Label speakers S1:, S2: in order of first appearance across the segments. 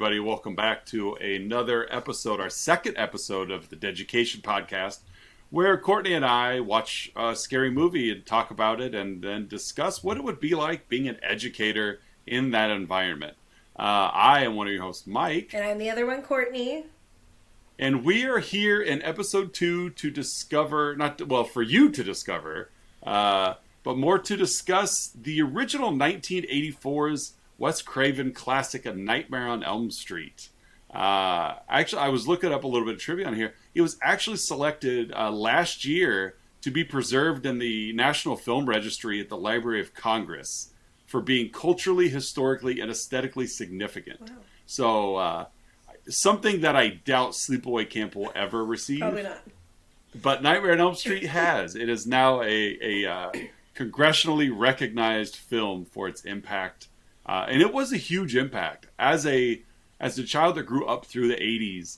S1: everybody. Welcome back to another episode, our second episode of the Deducation Podcast, where Courtney and I watch a scary movie and talk about it and then discuss what it would be like being an educator in that environment. I am one of your hosts, Mike.
S2: And I'm the other one, Courtney.
S1: And we are here in episode 2 to discover, for you to discover, but more to discuss the original 1984's Wes Craven classic, A Nightmare on Elm Street. Actually, I was looking up a little bit of trivia on here. It was actually selected last year to be preserved in the National Film Registry at the Library of Congress for being culturally, historically, and aesthetically significant. Wow. So, something that I doubt Sleepaway Camp will ever receive.
S2: Probably not.
S1: But Nightmare on Elm Street has. It is now a congressionally recognized film for its impact. And it was a huge impact. As a child that grew up through the 80s,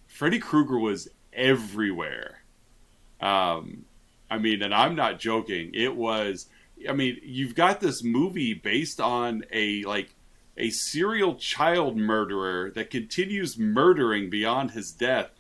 S1: Freddy Krueger was everywhere. And I'm not joking. You've got this movie based on a serial child murderer that continues murdering beyond his death.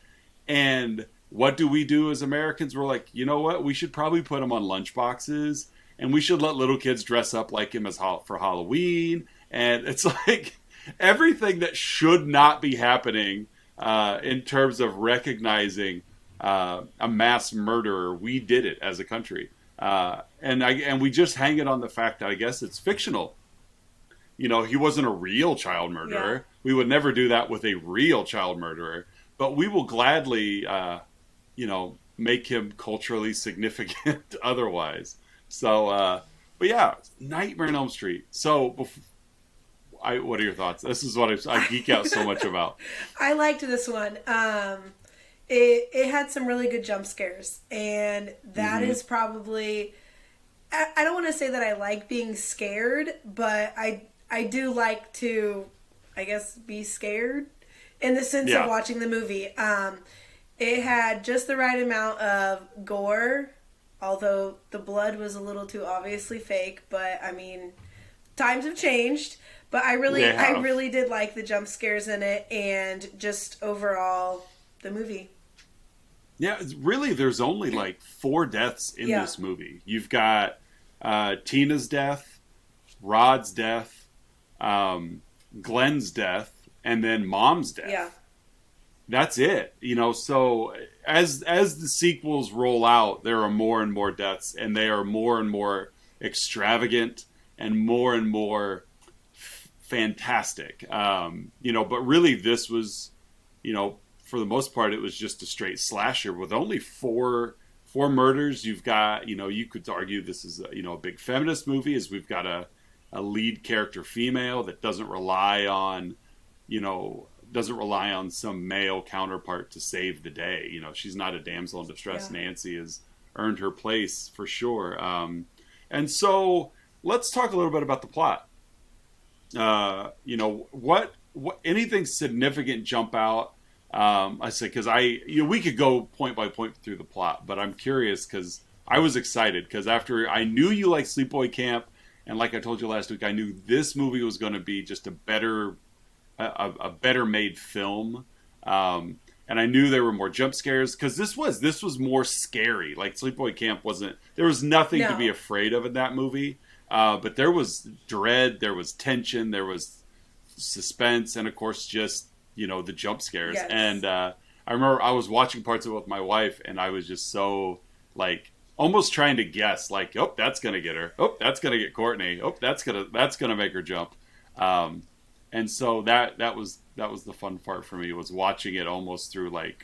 S1: And what do we do as Americans? We're like, you know what? We should probably put him on lunchboxes. And we should let little kids dress up like him for Halloween. And it's like everything that should not be happening in terms of recognizing a mass murderer. We did it as a country. And we just hang it on the fact that I guess it's fictional. You know, he wasn't a real child murderer. Yeah. We would never do that with a real child murderer. But we will gladly, make him culturally significant otherwise. So, but yeah, Nightmare on Elm Street. So, what are your thoughts? This is what I geek out so much about.
S2: I liked this one. It had some really good jump scares, and that is probably. I don't want to say that I like being scared, but I do like to, I guess, be scared in the sense of watching the movie. It had just the right amount of gore. Although the blood was a little too obviously fake, but times have changed. But I really did like the jump scares in it and just overall the movie.
S1: Yeah, really, there's only 4 deaths in this movie. You've got Tina's death, Rod's death, Glenn's death, and then Mom's death. Yeah. That's it, so as the sequels roll out, there are more and more deaths, and they are more and more extravagant and more fantastic. But really this was, for the most part, it was just a straight slasher with only four murders. You've got, you could argue this is, a big feminist movie, as we've got a lead character female that doesn't rely on some male counterpart to save the day. She's not a damsel in distress. Yeah. Nancy has earned her place for sure. And so let's talk a little bit about the plot. What anything significant jump out? I say, cause we could go point by point through the plot, but I'm curious cause I was excited cause after I knew you liked Sleepaway Camp. And like I told you last week, I knew this movie was going to be just a better made film, and I knew there were more jump scares because this was more scary. Like Sleepaway Camp wasn't. There was nothing to be afraid of in that movie, but there was dread, there was tension, there was suspense, and of course just the jump scares. Yes. And I remember I was watching parts of it with my wife, and I was just so almost trying to guess, oh, that's gonna get her. Oh, that's gonna get Courtney. Oh, that's gonna make her jump. And so that was the fun part for me, was watching it almost through a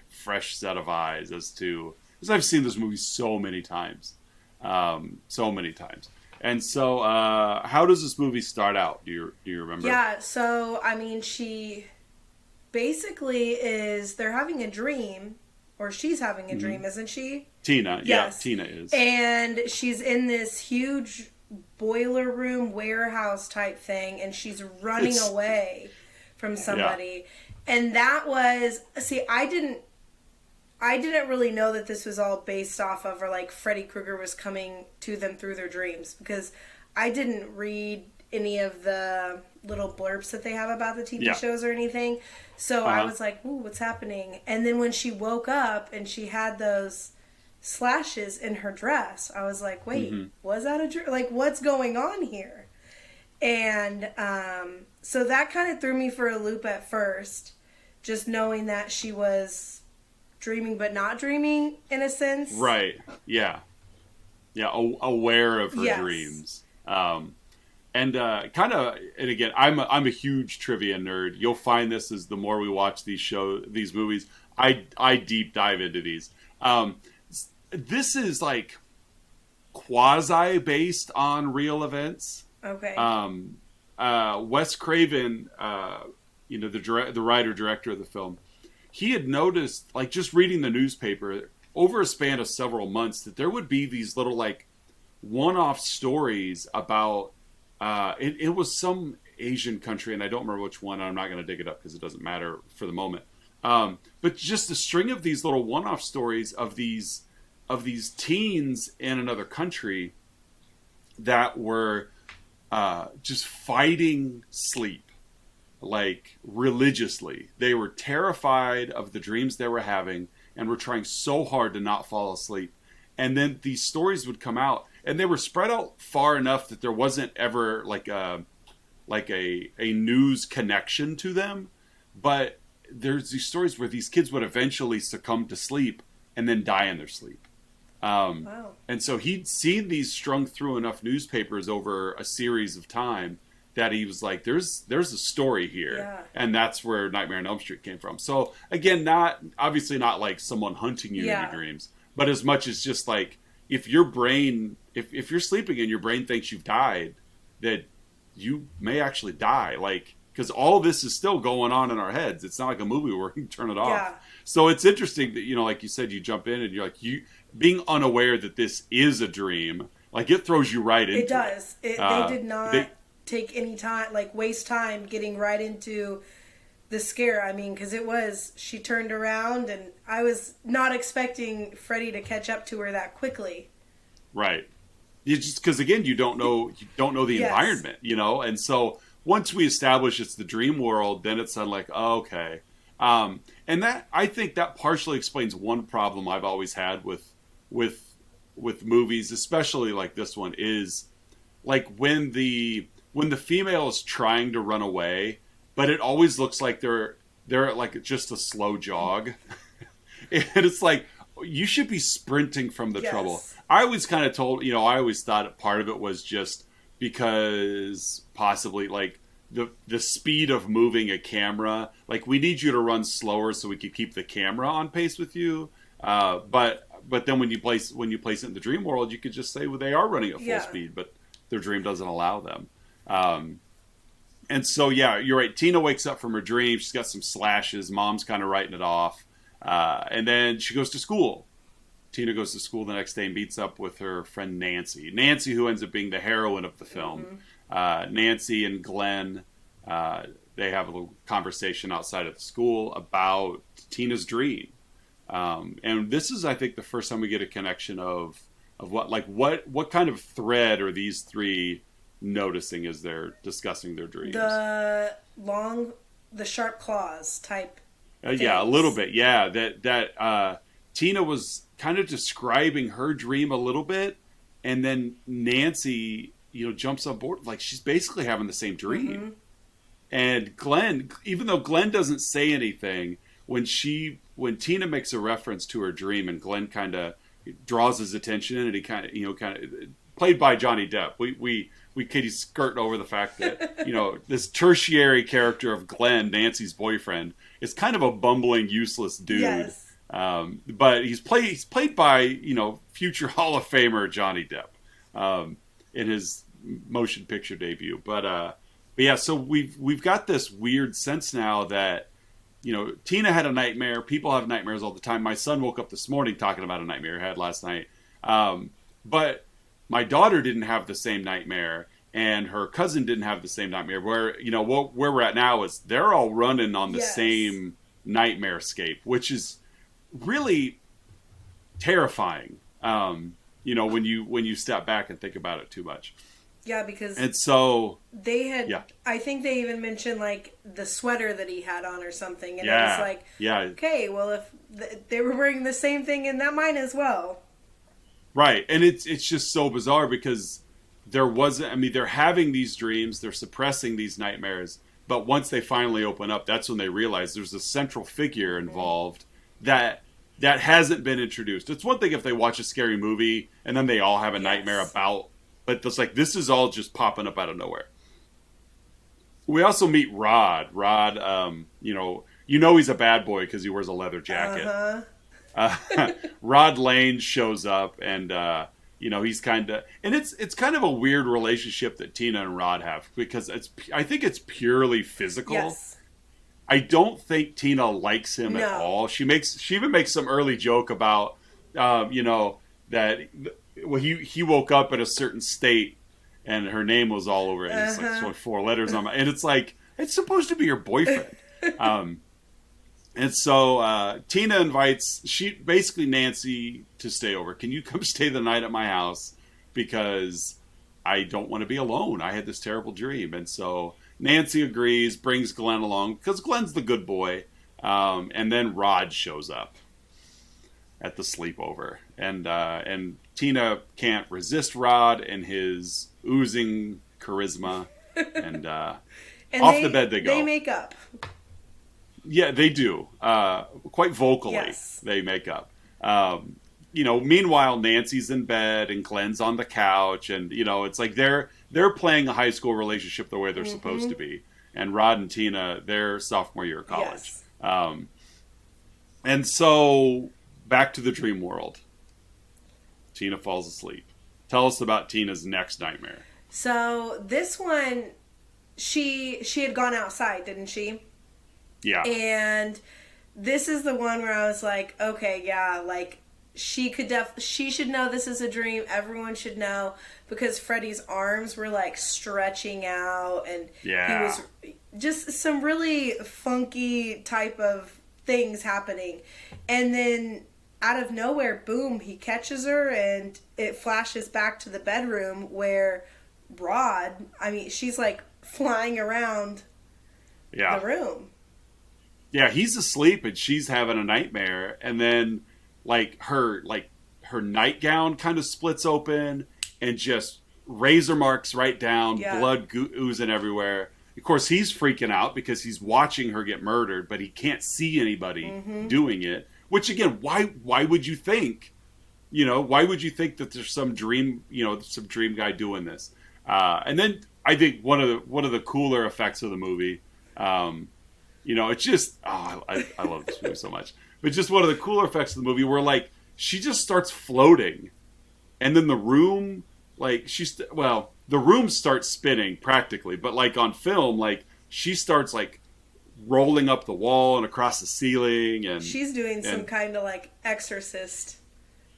S1: fresh set of eyes because I've seen this movie so many times. And so, how does this movie start out? Do you remember?
S2: Yeah. So she basically they're having a dream, or she's having a dream, isn't she?
S1: Tina.
S2: Yes.
S1: Yeah, Tina is.
S2: And she's in this huge boiler room warehouse type thing, and she's running away from somebody. Yeah. And that was, I didn't really know that this was all based off of, or Freddy Krueger was coming to them through their dreams, because I didn't read any of the little blurbs that they have about the TV
S1: Yeah.
S2: shows or anything. So I was like, ooh, what's happening? And then when she woke up and she had those slashes in her dress, I was like, wait, was that a dream? Like, what's going on here? And so that kind of threw me for a loop at first, just knowing that she was dreaming but not dreaming in a sense.
S1: Right. Yeah. Yeah. Aware of her
S2: Yes.
S1: dreams. And again, I'm a huge trivia nerd. You'll find this as the more we watch these movies, I deep dive into these. This is like quasi based on real events.
S2: Okay.
S1: Wes Craven, the writer director of the film, he had noticed, like just reading the newspaper over a span of several months, that there would be these little like one-off stories about. It was some Asian country, and I don't remember which one. I'm not going to dig it up because it doesn't matter for the moment. But just a string of these little one-off stories of these teens in another country that were just fighting sleep, like religiously. They were terrified of the dreams they were having and were trying so hard to not fall asleep. And then these stories would come out, and they were spread out far enough that there wasn't ever like a news connection to them. But there's these stories where these kids would eventually succumb to sleep and then die in their sleep.
S2: Wow.
S1: And so he'd seen these strung through enough newspapers over a series of time that he was like, there's a story here.
S2: Yeah.
S1: And that's where Nightmare on Elm Street came from. So again, obviously not like someone hunting you in your dreams, but as much as just like, if your brain, if you're sleeping and your brain thinks you've died, that you may actually die. Like, because all this is still going on in our heads. It's not like a movie where you turn it off.
S2: Yeah.
S1: So it's interesting that, like you said, you jump in and you're like, being unaware that this is a dream, like it throws you right into it.
S2: It does. They did not take any time, like waste time getting right into the scare. I mean, because she turned around, and I was not expecting Freddy to catch up to her that quickly.
S1: Right. It's just because, again, you don't know the
S2: Yes.
S1: environment, and so once we establish it's the dream world, then it's like, oh, okay. And that, I think that partially explains one problem I've always had with movies, especially like this one, is like when the female is trying to run away, but it always looks like they're at like just a slow jog. And it's like, you should be sprinting from the
S2: Yes.
S1: trouble. I was kind of told, I always thought part of it was just because possibly like the speed of moving a camera, like we need you to run slower so we could keep the camera on pace with you. But then when you place it in the dream world, you could just say, well, they are running at full speed, but their dream doesn't allow them. And so, yeah, you're right. Tina wakes up from her dream. She's got some slashes. Mom's kind of writing it off. And then she goes to school. Tina goes to school the next day and meets up with her friend Nancy. Nancy, who ends up being the heroine of the film. Nancy and Glenn, they have a little conversation outside of the school about Tina's dream. And this is, I think, the first time we get a connection of what kind of thread are these three noticing as they're discussing their dreams?
S2: The sharp claws type.
S1: Yeah, a little bit. Yeah, that Tina was kind of describing her dream a little bit, and then Nancy, jumps on board. Like, she's basically having the same dream. And Glenn, even though Glenn doesn't say anything, when Tina makes a reference to her dream, and Glenn kind of draws his attention, and he kind of played by Johnny Depp. We kitty skirt over the fact that this tertiary character of Glenn, Nancy's boyfriend, is kind of a bumbling, useless dude. Yes. But he's played by future Hall of Famer Johnny Depp in his motion picture debut. But yeah, so we've got this weird sense now that Tina had a nightmare. People have nightmares all the time. My son woke up this morning talking about a nightmare he had last night. But my daughter didn't have the same nightmare, and her cousin didn't have the same nightmare. Where where we're at now is they're all running on the same nightmare scape, which is really terrifying. When you step back and think about it too much.
S2: Yeah, because
S1: And so
S2: they had,
S1: yeah,
S2: I think they even mentioned like the sweater that he had on or something. And it was
S1: yeah,
S2: like,
S1: yeah.
S2: okay, well, if they were wearing the same thing, and that mine as well.
S1: Right. And it's just so bizarre because there wasn't, I mean, they're having these dreams, they're suppressing these nightmares, but once they finally open up, that's when they realize there's a central figure involved that hasn't been introduced. It's one thing if they watch a scary movie and then they all have a nightmare about, but it's like this is all just popping up out of nowhere. We also meet Rod. Rod, he's a bad boy because he wears a leather jacket. Rod Lane shows up, and he's kind of, and it's kind of a weird relationship that Tina and Rod have because I think it's purely physical.
S2: Yes.
S1: I don't think Tina likes him at all. She even makes some early joke about, that he woke up in a certain state and her name was all over it. It's like 4 letters on my, and it's like it's supposed to be your boyfriend. And so Tina invites basically Nancy to stay over. Can you come stay the night at my house because I don't want to be alone. I had this terrible dream, and so Nancy agrees, brings Glenn along because Glenn's the good boy. And then Rod shows up at the sleepover, and Tina can't resist Rod and his oozing charisma, and off the bed they go.
S2: They make up.
S1: Yeah, they do. Quite vocally, yes. They make up. Meanwhile, Nancy's in bed and Glenn's on the couch, and it's like they're playing a high school relationship the way they're supposed to be. And Rod and Tina, they're sophomore year of college. Yes. And so back to the dream world. Tina falls asleep. Tell us about Tina's next nightmare.
S2: So this one, she had gone outside, didn't she?
S1: Yeah.
S2: And this is the one where I was like, okay, yeah, like she should know this is a dream. Everyone should know because Freddy's arms were like stretching out, and he was just some really funky type of things happening. And then out of nowhere, boom, he catches her, and it flashes back to the bedroom where she's like flying around the room.
S1: Yeah, he's asleep and she's having a nightmare, and then her nightgown kind of splits open and just razor marks right down, blood oozing everywhere. Of course, he's freaking out because he's watching her get murdered, but he can't see anybody doing it. Which again, why would you think? Why would you think that there's some dream guy doing this? And then I think one of the cooler effects of the movie. It's just, I love this movie so much. But just one of the cooler effects of the movie where, she just starts floating. And then the room, the room starts spinning practically. But, on film, she starts, rolling up the wall and across the ceiling. And
S2: she's doing some kind of, exorcist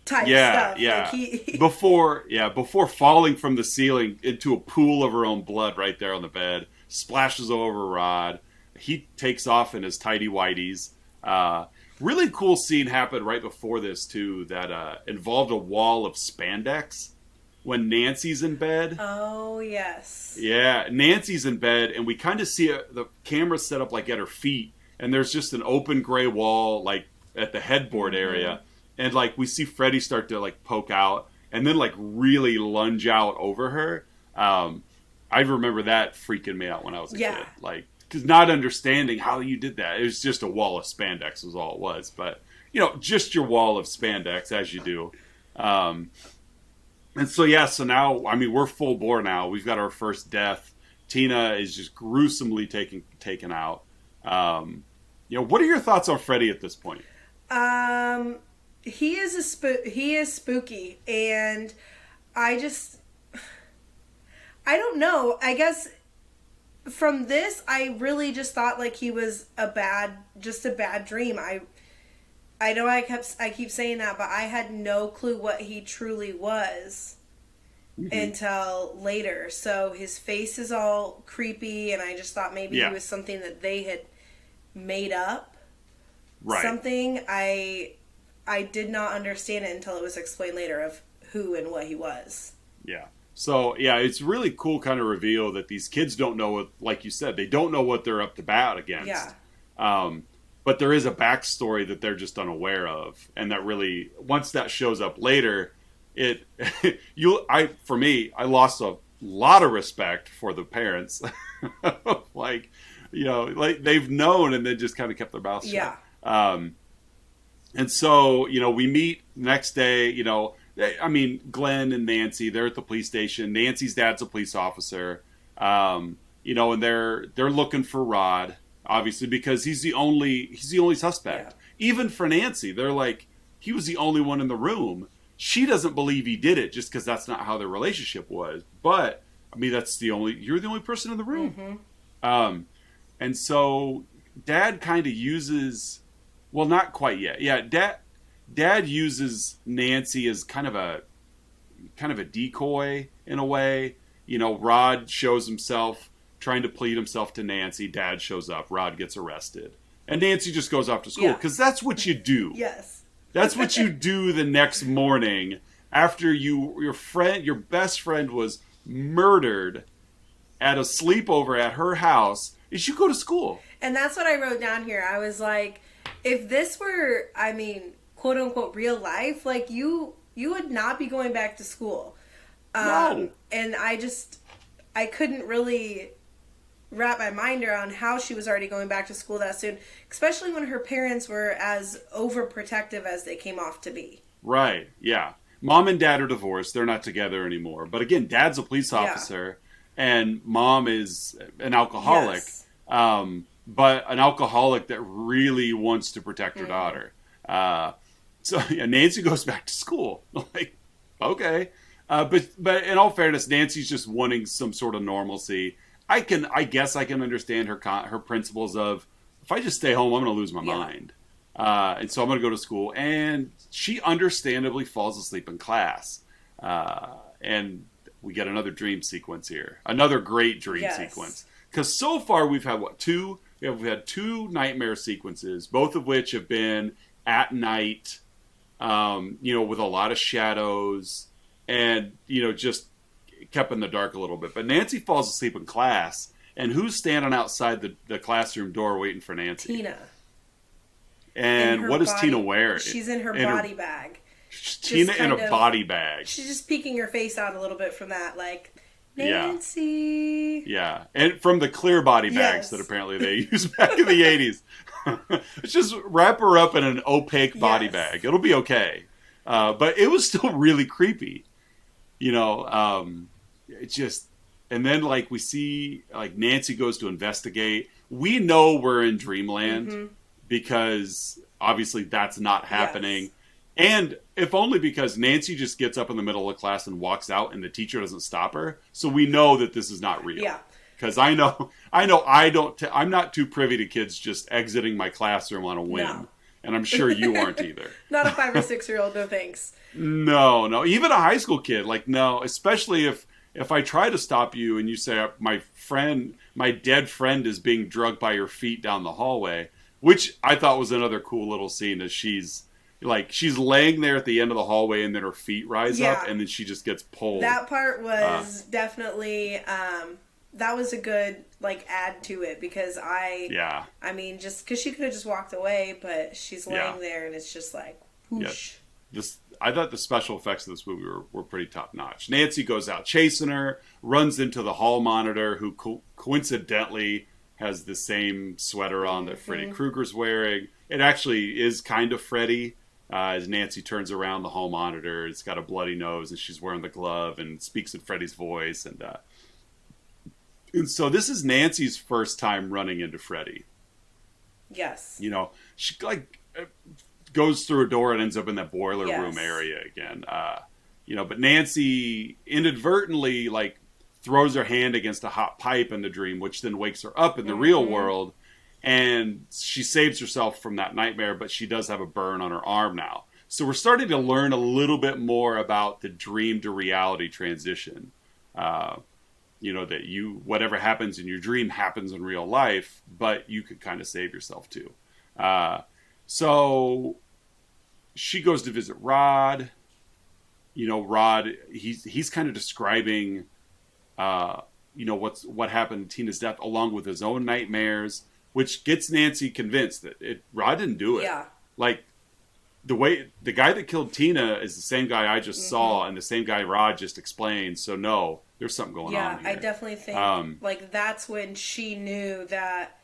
S2: type stuff.
S1: Yeah, before falling from the ceiling into a pool of her own blood right there on the bed. Splashes over Rod. He takes off in his tidy whities. Really cool scene happened right before this, too, that involved a wall of spandex when Nancy's in bed.
S2: Oh, yes.
S1: Yeah, Nancy's in bed, and we kind of see the camera set up, at her feet, and there's just an open gray wall, at the headboard area, and, we see Freddy start to, poke out, and then, really lunge out over her. I remember that freaking me out when I was a kid. Because not understanding how you did that. It was just a wall of spandex was all it was. But, just your wall of spandex, as you do. And so now, we're full bore now. We've got our first death. Tina is just gruesomely taken out. What are your thoughts on Freddy at this point?
S2: He is spooky. And I don't know. I guess from this, I really just thought he was a bad dream. I know I keep saying that, but I had no clue what he truly was until later. So his face is all creepy, and I just thought maybe he was something that they had made up.
S1: Right.
S2: Something I did not understand it until it was explained later of who and what he was.
S1: Yeah. So yeah, it's really cool kind of reveal that these kids don't know what, like you said, they don't know what they're up to bat
S2: Yeah.
S1: against. Um, but there is a backstory that they're just unaware of, and that really, once that shows up later, it for me, I lost a lot of respect for the parents. Like, like they've known and then just kind of kept their mouths shut.
S2: Yeah.
S1: And so, we meet next day, I mean, Glenn and Nancy, they're at the police station. Nancy's dad's a police officer. And they're looking for Rod, obviously, because he's the only suspect. Yeah. Even for Nancy, they're like, he was the only one in the room. She doesn't believe he did it just because that's not how their relationship was. But I mean, you're the only person in the room. Mm-hmm. And so Dad kind of uses, well, not quite yet. Yeah, Dad uses Nancy as kind of a decoy in a way. Rod shows himself trying to plead himself to Nancy. Dad shows up. Rod gets arrested, and Nancy just goes off to school because that's what you do.
S2: Yes.
S1: That's what you do the next morning after your best friend was murdered at a sleepover at her house, is you go to school.
S2: And that's what I wrote down here. I was like, if this were, I mean, quote unquote real life, like you would not be going back to school.
S1: No.
S2: And I couldn't really wrap my mind around how she was already going back to school that soon, especially when her parents were as overprotective as they came off to be.
S1: Right, yeah. Mom and Dad are divorced. They're not together anymore. But again, Dad's a police officer, and Mom is an alcoholic, but an alcoholic that really wants to protect her daughter. So Nancy goes back to school. Like, okay. But in all fairness, Nancy's just wanting some sort of normalcy. I guess I can understand her principles of, if I just stay home, I'm going to lose my mind. And so I'm going to go to school. And she understandably falls asleep in class. And we get another dream sequence here. Another great dream sequence. Because so far we've had, two? We've had two nightmare sequences, both of which have been at night, with a lot of shadows and, just kept in the dark a little bit. But Nancy falls asleep in class, and who's standing outside the classroom door waiting for Nancy?
S2: Tina.
S1: And what is Tina wearing?
S2: She's in her body bag.
S1: Tina in a body bag.
S2: She's just peeking her face out a little bit from that, like, Nancy.
S1: Yeah. And from the clear body bags that apparently they used back in the 80s. It's just wrap her up in an opaque body bag. It'll be okay. But it was still really creepy. It just, and then like we see like Nancy goes to investigate. We know we're in dreamland because obviously that's not happening. Yes. And if only because Nancy just gets up in the middle of class and walks out and the teacher doesn't stop her. So we know that this is not real. Yeah. Because I'm not too privy to kids just exiting my classroom on a whim. No. And I'm sure you aren't either. Not
S2: a 5 or 6 year old, no thanks.
S1: No. Even a high school kid, like, no. Especially if I try to stop you and you say, my dead friend is being drugged by your feet down the hallway, which I thought was another cool little scene as she's laying there at the end of the hallway and then her feet rise up and then she just gets pulled.
S2: That part was definitely, that was a good add to it because I mean, just because she could have just walked away, but she's laying there and it's just like whoosh.
S1: Yeah. I thought the special effects of this movie were pretty top notch. Nancy goes out chasing her, runs into the hall monitor who coincidentally has the same sweater on that Freddy Krueger's wearing. It actually is kind of Freddy. As Nancy turns around the hall monitor, it's got a bloody nose and she's wearing the glove and speaks in Freddy's voice and so this is Nancy's first time running into Freddy.
S2: Yes.
S1: She goes through a door and ends up in that boiler room area again. But Nancy inadvertently throws her hand against a hot pipe in the dream, which then wakes her up in the real world. And she saves herself from that nightmare, but she does have a burn on her arm now. So we're starting to learn a little bit more about the dream to reality transition. That whatever happens in your dream happens in real life, but you could kind of save yourself too. So she goes to visit Rod. Rod, he's kind of describing, what happened to Tina's death along with his own nightmares, which gets Nancy convinced that Rod didn't do it.
S2: Yeah.
S1: Like, the guy that killed Tina is the same guy I just saw, and the same guy Rod just explained. So no, there's something going on here.
S2: I definitely think that's when she knew that.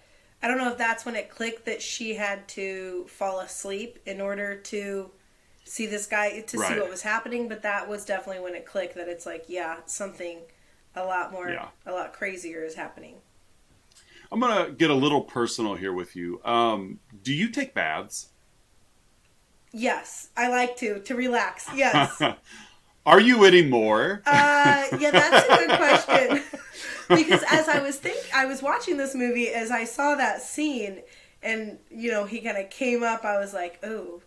S2: I don't know if that's when it clicked that she had to fall asleep in order to see this guy, see what was happening. But that was definitely when it clicked that it's like, something a lot crazier is happening.
S1: I'm gonna get a little personal here with you. Do you take baths?
S2: Yes, I like to relax. Yes.
S1: Are you anymore?
S2: Yeah, that's a good question. Because as I was watching this movie, as I saw that scene, and he kind of came up, I was like, oh,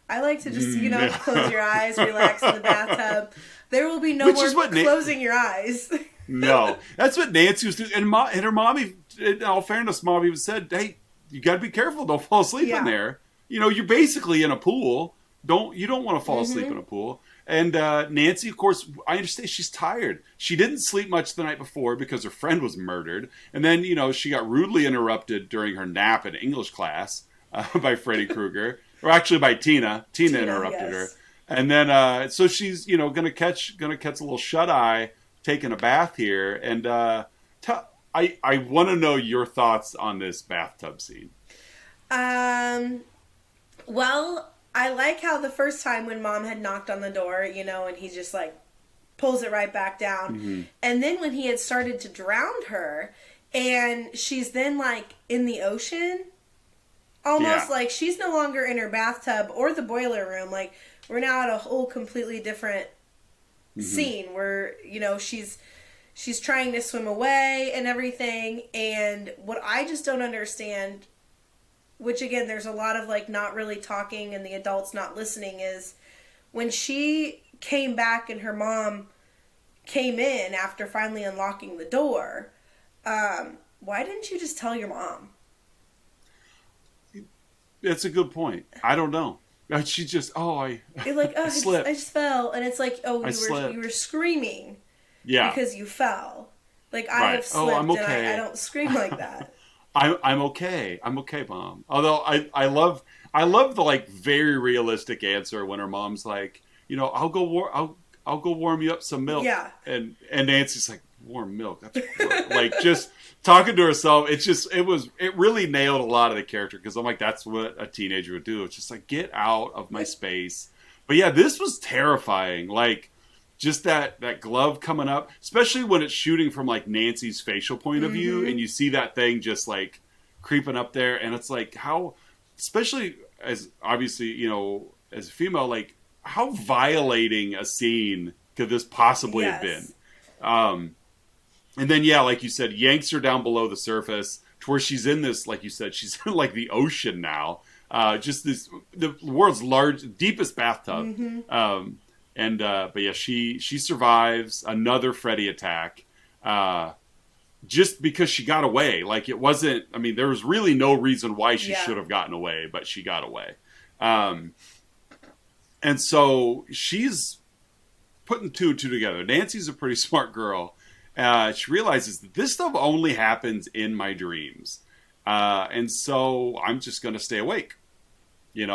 S2: I like to just close your eyes, relax in the bathtub. There will be no more closing your eyes.
S1: No, that's what Nancy was doing, and her mommy. In all fairness, mom even said, "Hey, you got to be careful. Don't fall asleep in there. You're basically in a pool. You don't want to fall asleep in a pool." And Nancy, of course, I understand she's tired. She didn't sleep much the night before because her friend was murdered. And then, she got rudely interrupted during her nap in English class by Freddy Krueger. Or actually by Tina. Tina interrupted her. And then, so she's, gonna catch a little shut-eye taking a bath here. And I want to know your thoughts on this bathtub scene.
S2: Well, I like how the first time when Mom had knocked on the door, and he just like pulls it right back down. Mm-hmm. And then when he had started to drown her and she's then like in the ocean, almost like she's no longer in her bathtub or the boiler room. Like we're now at a whole completely different scene where, she's trying to swim away and everything. And what I just don't understand, which again, there's a lot of like not really talking and the adults not listening, is when she came back and her mom came in after finally unlocking the door, why didn't you just tell your mom?
S1: That's a good point. I don't know. She just, I slipped.
S2: I just fell. And it's like, you were screaming because you fell. Like, I have slipped
S1: I'm okay.
S2: and I don't scream like that.
S1: I'm okay. I'm okay, Mom. Although I love the like very realistic answer when her mom's like, I'll go warm you up some milk. Yeah. And Nancy's like, warm milk. That's like just talking to herself. It really nailed a lot of the character because I'm like, that's what a teenager would do. It's just like, get out of my space. But yeah, this was terrifying. Like just that glove coming up, especially when it's shooting from like Nancy's facial point of view, and you see that thing just like creeping up there, and it's like how, especially as obviously as a female, like how violating a scene could this possibly have been? And then like you said, yanks her down below the surface to where she's in this, like you said, she's in like the ocean now, just the world's deepest bathtub. But yeah, she survives another Freddy attack, just because she got away. Like it wasn't, there was really no reason why she should have gotten away, but she got away. And so she's putting two and two together. Nancy's a pretty smart girl. She realizes that this stuff only happens in my dreams. And so I'm just going to stay awake, she's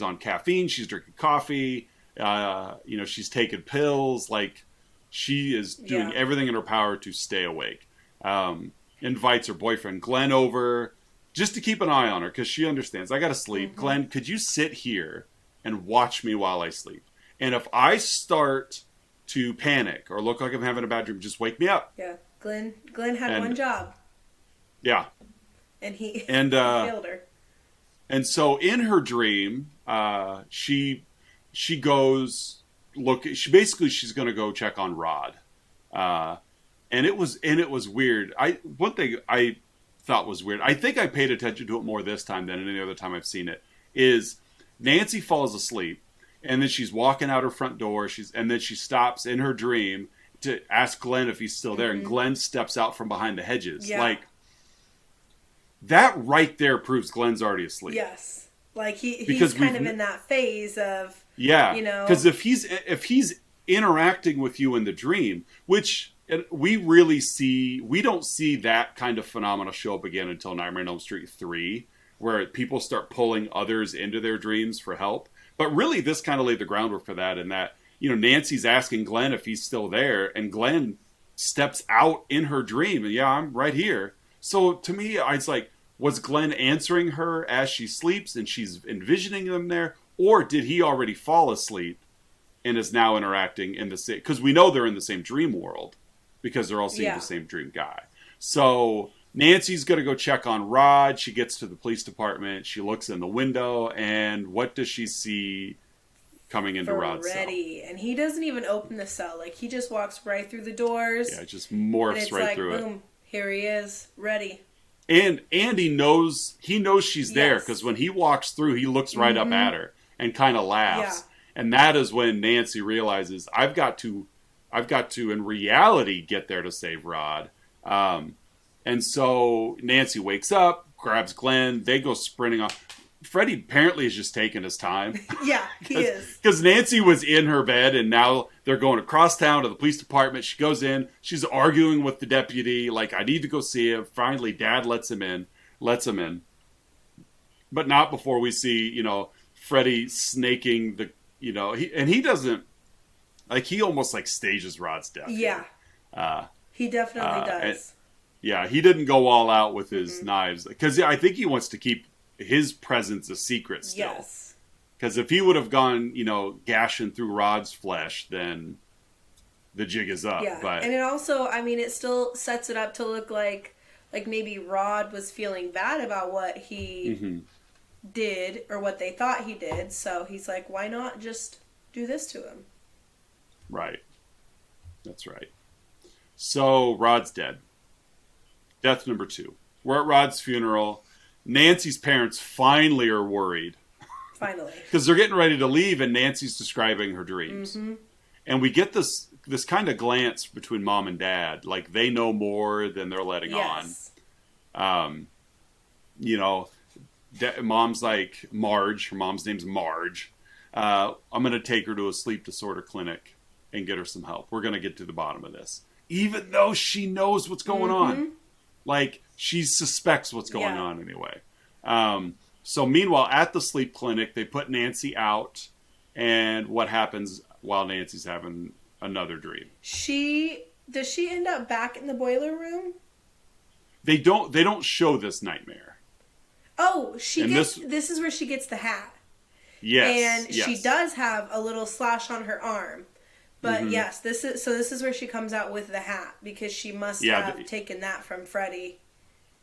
S1: on caffeine, she's drinking coffee, she's taking pills, like she is doing everything in her power to stay awake. Invites her boyfriend Glenn over just to keep an eye on her because she understands, I gotta sleep. Glenn, could you sit here and watch me while I sleep? And if I start to panic or look like I'm having a bad dream, just wake me up.
S2: Yeah, Glenn had one job.
S1: Yeah.
S2: And he failed her.
S1: And so in her dream, she goes she's going to go check on Rod. And it was weird. One thing I thought was weird, I think I paid attention to it more this time than any other time I've seen it, is Nancy falls asleep and then she's walking out her front door, and then she stops in her dream to ask Glenn if he's still there, and Glenn steps out from behind the hedges. Yeah. Like that right there proves Glenn's already asleep.
S2: Yes. Like he's kind of in that phase of
S1: Yeah,
S2: You know?
S1: because if he's interacting with you in the dream, which we don't see that kind of phenomena show up again until Nightmare on Elm Street 3, where people start pulling others into their dreams for help. But really, this kind of laid the groundwork for that, in that, Nancy's asking Glenn if he's still there, and Glenn steps out in her dream, and, yeah, I'm right here. So to me, I was like, was Glenn answering her as she sleeps and she's envisioning them there? Or did he already fall asleep and is now interacting in the same... Because we know they're in the same dream world because they're all seeing the same dream guy. So Nancy's going to go check on Rod. She gets to the police department. She looks in the window, and what does she see coming into Rod's cell?
S2: And he doesn't even open the cell. Like, he just walks right through the doors.
S1: Yeah, just morphs right through
S2: boom,
S1: it.
S2: Here he is, ready.
S1: And he knows she's there, because when he walks through, he looks right up at her and kind of laughs. Yeah. And that is when Nancy realizes, I've got to in reality get there to save Rod. And so Nancy wakes up, grabs Glenn, they go sprinting off. Freddie apparently is just taking his time.
S2: Yeah, he is.
S1: Because Nancy was in her bed, and now they're going across town to the police department. She goes in. She's arguing with the deputy, like, I need to go see him. Finally, Dad lets him in. But not before we see, Freddie snaking the, he doesn't, like, he almost, like, stages Rod's death.
S2: Yeah. He definitely does.
S1: Yeah, he didn't go all out with his knives. Because I think he wants to keep his presence a secret still.
S2: Yes.
S1: Because if he would have gone, gashing through Rod's flesh, then the jig is up.
S2: Yeah.
S1: But...
S2: And it also, it still sets it up to look like maybe Rod was feeling bad about what he did, or what they thought he did. So he's like, why not just do this to him?
S1: Right. That's right. So Rod's dead. Death number 2. We're at Rod's funeral. Nancy's parents finally are worried.
S2: Finally.
S1: Because they're getting ready to leave, and Nancy's describing her dreams. And we get this kind of glance between Mom and Dad. Like, they know more than they're letting on. Mom's like, Marge. Her mom's name's Marge. I'm going to take her to a sleep disorder clinic and get her some help. We're going to get to the bottom of this. Even though she knows what's going on. Like, she suspects what's going on anyway. So meanwhile, at the sleep clinic, they put Nancy out. And what happens while Nancy's having another dream?
S2: Does she end up back in the boiler room?
S1: They don't show this nightmare.
S2: Oh, this is where she gets the hat.
S1: Yes.
S2: And she does have a little slash on her arm. But yes, this is where she comes out with the hat, because she must have taken that from Freddie.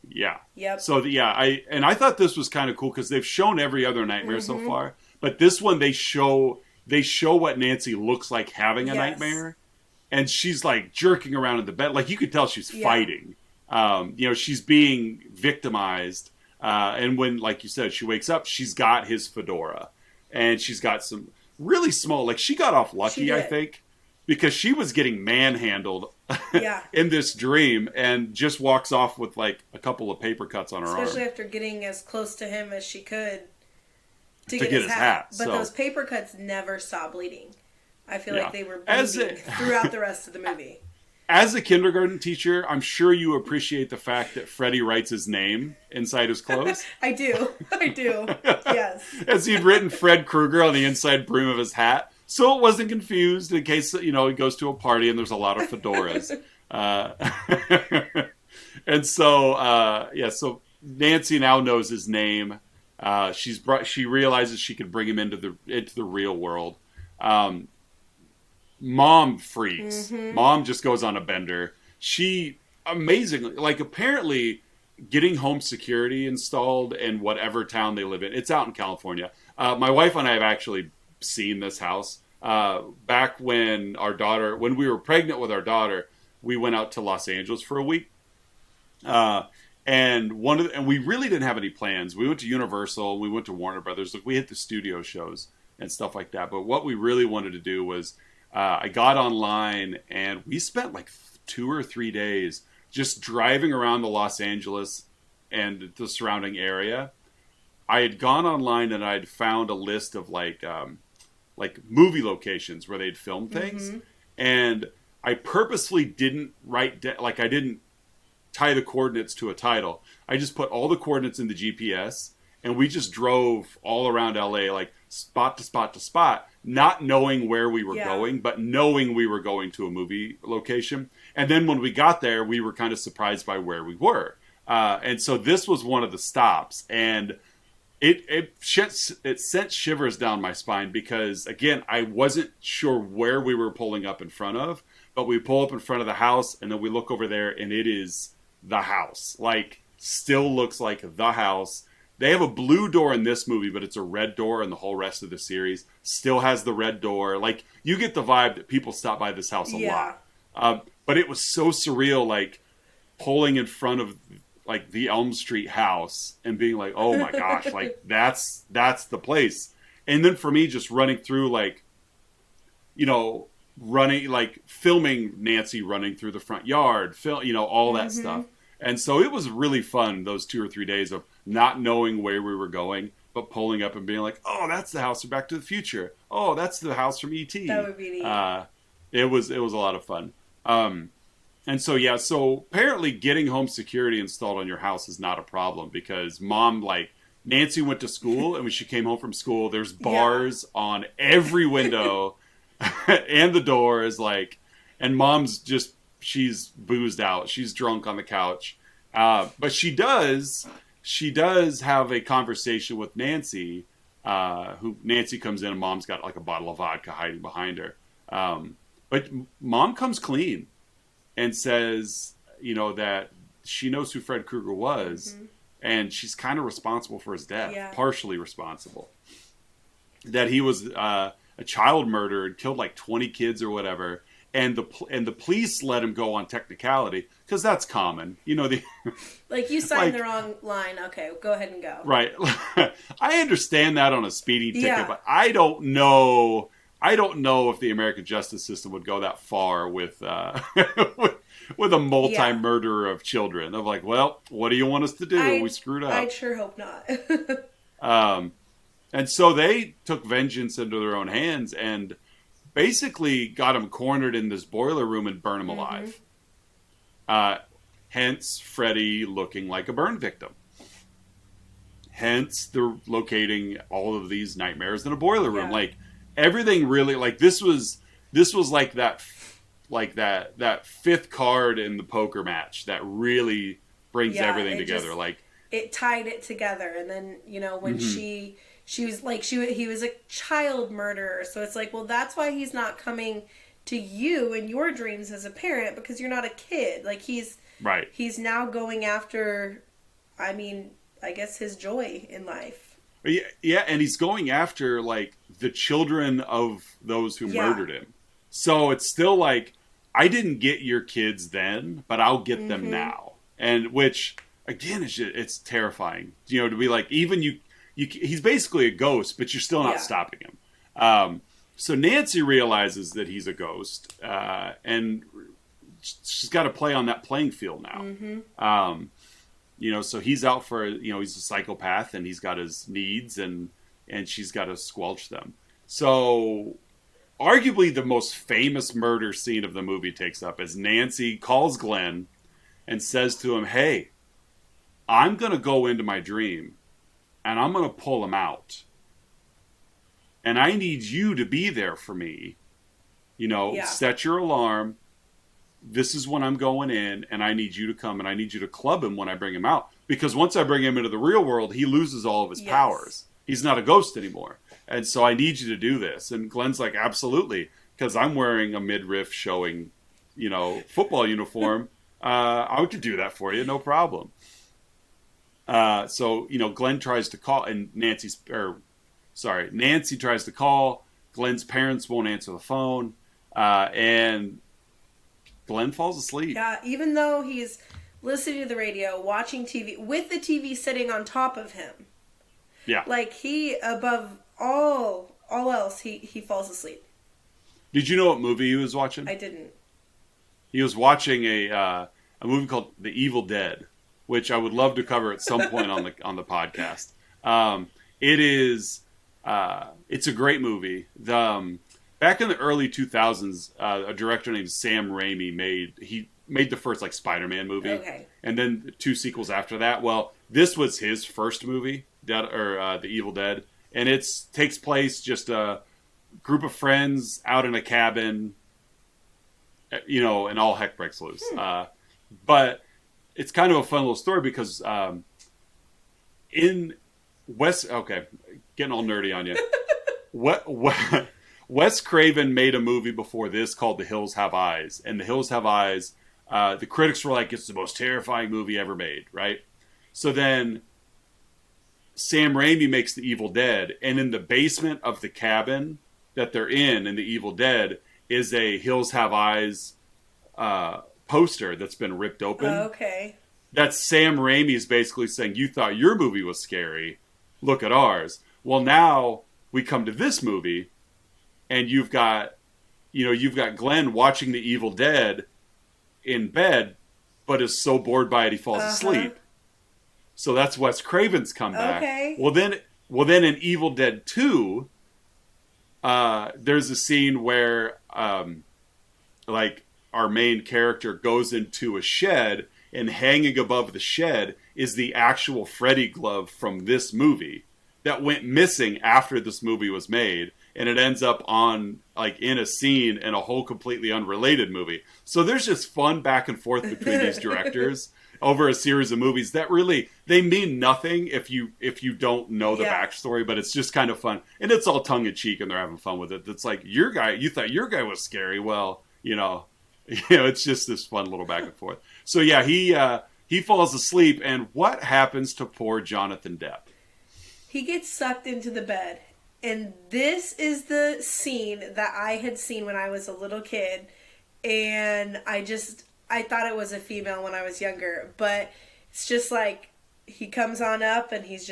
S1: Yeah.
S2: Yep.
S1: So I thought this was kind of cool, because they've shown every other nightmare so far, but this one they show what Nancy looks like having a nightmare, and she's like jerking around in the bed, like you could tell she's fighting. She's being victimized, and when, like you said, she wakes up, she's got his fedora, and she's got some really small, like, she got off lucky, I think. Because she was getting manhandled in this dream, and just walks off with, like, a couple of paper cuts on her arm.
S2: Especially after getting as close to him as she could to get his hat. But those paper cuts never saw bleeding. I feel like they were bleeding throughout the rest of the movie.
S1: As a kindergarten teacher, I'm sure you appreciate the fact that Freddie writes his name inside his clothes.
S2: I do. Yes.
S1: As he'd written Fred Krueger on the inside brim of his hat. So it wasn't confused in case, he goes to a party and there's a lot of fedoras. And so, so Nancy now knows his name. She realizes she could bring him into the real world. Mom freaks. Mom just goes on a bender. She, amazingly, like, apparently getting home security installed in whatever town they live in. It's out in California. My wife and I have actually seen this house. Back when we were pregnant with our daughter, we went out to Los Angeles for a week. And we really didn't have any plans. We went to Universal, we went to Warner Brothers, we hit the studio shows and stuff like that. But what we really wanted to do was, I got online, and we spent like 2 or 3 days just driving around the Los Angeles and the surrounding area. I had gone online and I'd found a list of like like movie locations where they'd film things. And I purposefully didn't I didn't tie the coordinates to a title. I just put all the coordinates in the GPS, and we just drove all around LA, like spot to spot to spot, not knowing where we were going, but knowing we were going to a movie location. And then when we got there, we were kind of surprised by where we were. And so this was one of the stops, and it sent shivers down my spine because, again, I wasn't sure where we were pulling up in front of, but we pull up in front of the house, and then we look over there, and it is the house. Like, still looks like the house. They have a blue door in this movie, but it's a red door in the whole rest of the series. Still has the red door. Like, you get the vibe that people stop by this house a lot. But it was so surreal, like, pulling in front of, like, the Elm Street house and being like, oh my gosh, like, that's the place. And then for me, just running through, like, you know, filming Nancy running through the front yard, all that stuff. And so it was really fun, those 2 or 3 days of not knowing where we were going, but pulling up and being like, oh, that's the house from Back to the Future. Oh, that's the house from E.T.
S2: That would be neat.
S1: It was a lot of fun. And so, so apparently getting home security installed on your house is not a problem because Nancy went to school, and when she came home from school, there's bars on every window and the doors, and mom's she's boozed out. She's drunk on the couch. But she does have a conversation with Nancy, who Nancy comes in and mom's got like a bottle of vodka hiding behind her. But mom comes clean and says, that she knows who Fred Krueger was, and she's kind of responsible for his death, partially responsible. That he was a child murderer and killed like 20 kids or whatever. And the police let him go on technicality because that's common,
S2: like you signed the wrong line. Okay, go ahead and go.
S1: Right. I understand that on a speeding ticket, but I don't know if the American justice system would go that far with with a multi-murderer of children. Of like, well, what do you want us to do? We screwed up.
S2: I sure hope not.
S1: And so they took vengeance into their own hands and basically got him cornered in this boiler room and burn him alive. Hence Freddy looking like a burn victim. Hence they're locating all of these nightmares in a boiler room. Like everything really, like this was like that fifth card in the poker match that really brings everything together. Like
S2: it tied it together. And then, when she was like, he was a child murderer. So it's like, well, that's why he's not coming to you in your dreams as a parent because you're not a kid. Like he's now going after, I guess his joy in life.
S1: Yeah. And he's going after like the children of those who murdered him. So it's still like, I didn't get your kids then, but I'll get them now. And which again, it's terrifying, to be like, even he's basically a ghost, but you're still not stopping him. So Nancy realizes that he's a ghost, and she's got to play on that playing field now. So he's out for, he's a psychopath and he's got his needs and she's got to squelch them. So arguably the most famous murder scene of the movie takes up as Nancy calls Glenn and says to him, hey, I'm going to go into my dream and I'm going to pull him out. And I need you to be there for me. Set your alarm. This is when I'm going in, and I need you to come, and I need you to club him when I bring him out. Because once I bring him into the real world, he loses all of his powers. He's not a ghost anymore. And so I need you to do this. And Glenn's like, absolutely. Because I'm wearing a midriff showing, football uniform. I could do that for you, no problem. So Glenn tries to call, and Nancy tries to call. Glenn's parents won't answer the phone, and Glenn falls asleep. Yeah,
S2: even though he's listening to the radio, watching TV, with the TV sitting on top of him.
S1: Yeah.
S2: Like he, above all else, he falls asleep.
S1: Did you know what movie he was watching?
S2: I didn't.
S1: He was watching a movie called The Evil Dead, which I would love to cover at some point on the podcast. It is It's a great movie. Back in the early 2000s, a director named Sam Raimi made the first like Spider-Man movie,
S2: Okay.
S1: and then 2 sequels after that. Well, this was his first movie, The Evil Dead, and it takes place just a group of friends out in a cabin, and all heck breaks loose. But it's kind of a fun little story because in getting all nerdy on you. Wes Craven made a movie before this called The Hills Have Eyes. And The Hills Have Eyes, the critics were like, it's the most terrifying movie ever made, right? So then Sam Raimi makes The Evil Dead. And in the basement of the cabin that they're in The Evil Dead is a Hills Have Eyes poster that's been ripped open.
S2: Okay.
S1: That's Sam Raimi is basically saying, you thought your movie was scary. Look at ours. Well, now we come to this movie, and you've got Glenn watching The Evil Dead in bed, but is so bored by it he falls asleep. So that's Wes Craven's comeback.
S2: Okay.
S1: Well then in Evil Dead 2, there's a scene where like our main character goes into a shed, and hanging above the shed is the actual Freddy glove from this movie that went missing after this movie was made. And it ends up in a scene in a whole completely unrelated movie. So there's just fun back and forth between these directors over a series of movies that really, they mean nothing if you don't know the backstory, but it's just kind of fun. And it's all tongue in cheek and they're having fun with it. It's like, you thought your guy was scary. Well, it's just this fun little back and forth. So yeah, he falls asleep, and what happens to poor Jonathan Depp?
S2: He gets sucked into the bed. And this is the scene that I had seen when I was a little kid. And I thought it was a female when I was younger. But it's just like, he comes on up and he's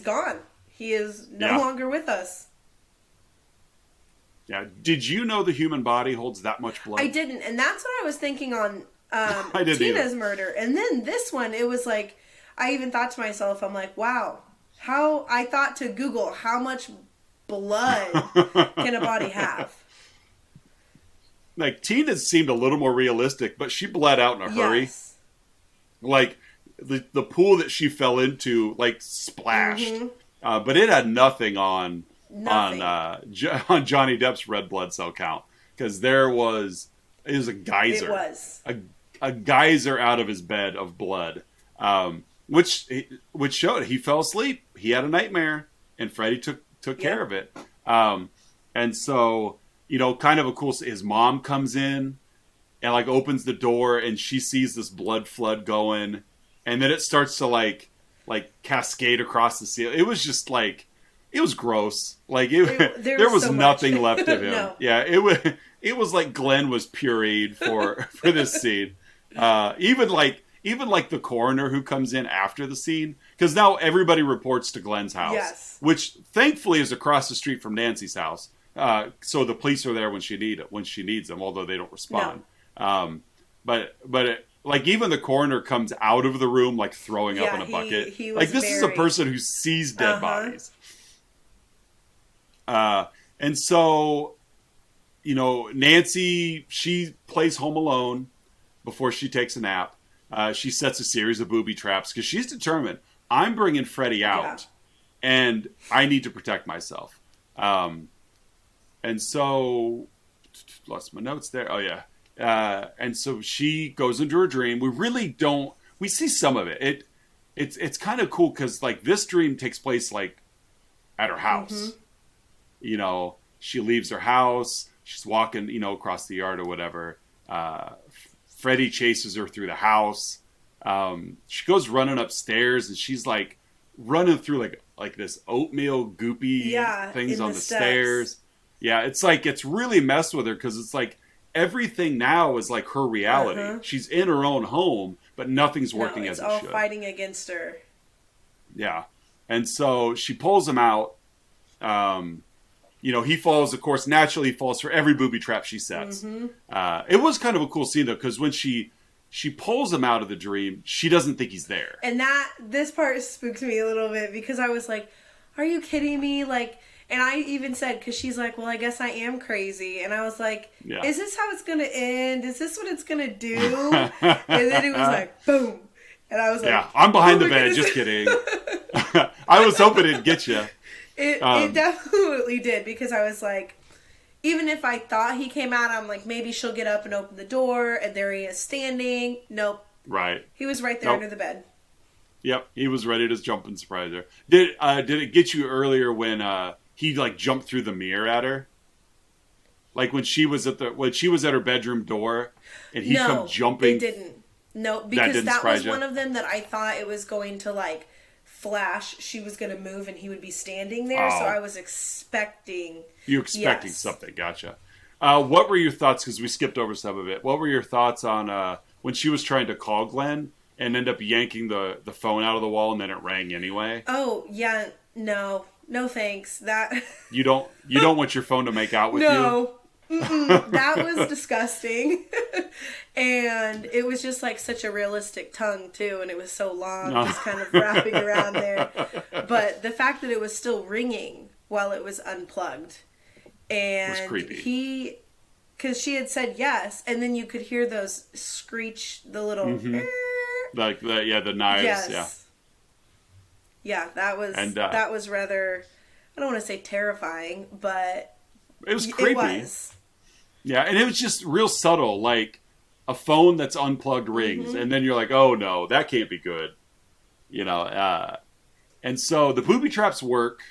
S2: gone. He is no longer with us.
S1: Yeah. Did you know the human body holds that much blood?
S2: I didn't. And that's what I was thinking on Tina's
S1: either.
S2: murder. And then this one, it was like, I even thought to myself, I'm like, wow. I thought to Google, how much blood can a body have?
S1: Like, Tina seemed a little more realistic, but she bled out in a hurry.
S2: Yes.
S1: Like, the pool that she fell into, like, splashed. Mm-hmm. But it had nothing on Johnny Depp's red blood cell count. Because it was a geyser.
S2: It was.
S1: A geyser out of his bed of blood. Which showed he fell asleep. He had a nightmare, and Freddy took care of it. And so, kind of a cool. His mom comes in and like opens the door, and she sees this blood flood going, and then it starts to like cascade across the ceiling. It was just like, it was gross. Like there was so nothing left of him. No. Yeah, it was like Glenn was pureed for this scene. Even like the coroner who comes in after the scene, because now everybody reports to Glenn's house, which thankfully is across the street from Nancy's house. So the police are there when she needs them, although they don't respond. No. But even the coroner comes out of the room like throwing up in a bucket. He was this is a person who sees dead bodies. And so, Nancy, she plays Home Alone before she takes a nap. She sets a series of booby traps because she's determined, I'm bringing Freddy out, and I need to protect myself. And so, lost my notes there. Oh yeah. And so she goes into her dream. We see some of it. It's kind of cool because like this dream takes place like at her house. Mm-hmm. She leaves her house. She's walking, across the yard or whatever. Freddy chases her through the house. She goes running upstairs, and she's like running through like this oatmeal goopy things on the stairs. Yeah, it's really messed with her because it's like everything now is like her reality. She's in her own home, but nothing's working as it should. It's all
S2: fighting against her.
S1: Yeah, and so she pulls him out. He falls, of course, naturally falls for every booby trap she sets. Mm-hmm. It was kind of a cool scene, though, because when she pulls him out of the dream, she doesn't think he's there.
S2: And this part spooked me a little bit because I was like, are you kidding me? Like, and I even said, because she's like, well, I guess I am crazy. And I was like, is this how it's going to end? Is this what it's going to do? And then it was like, boom. And I was like,
S1: yeah, I'm behind the bed. Just kidding. I was hoping it'd get you.
S2: It definitely did, because I was like, even if I thought he came out, I'm like, maybe she'll get up and open the door, and there he is standing. Nope.
S1: Right.
S2: He was right there under the bed.
S1: Yep, he was ready to jump and surprise her. Did it get you earlier when he like jumped through the mirror at her? Like when she was at her bedroom door, and he come jumping.
S2: It didn't. No, because that was one of them that I thought it was going to like flash. She was going to move, and he would be standing there. So I was expecting. You expecting
S1: something? Gotcha. What were your thoughts? Because we skipped over some of it. What were your thoughts on when she was trying to call Glenn and end up yanking the phone out of the wall, and then it rang anyway?
S2: Oh yeah, no thanks. That
S1: you don't want your phone to make out with you?
S2: No. That was disgusting. And it was just like such a realistic tongue too, and it was so long, just kind of wrapping around there. But the fact that it was still ringing while it was unplugged, and
S1: was creepy.
S2: Because she had said yes, and then you could hear those screech, the little
S1: like the knives.
S2: Yes. Yeah, that was rather, I don't want to say terrifying, but
S1: it was creepy.
S2: It was.
S1: Yeah, and it was just real subtle, like a phone that's unplugged rings, and then you're like, oh no, that can't be good. And so the booby traps work.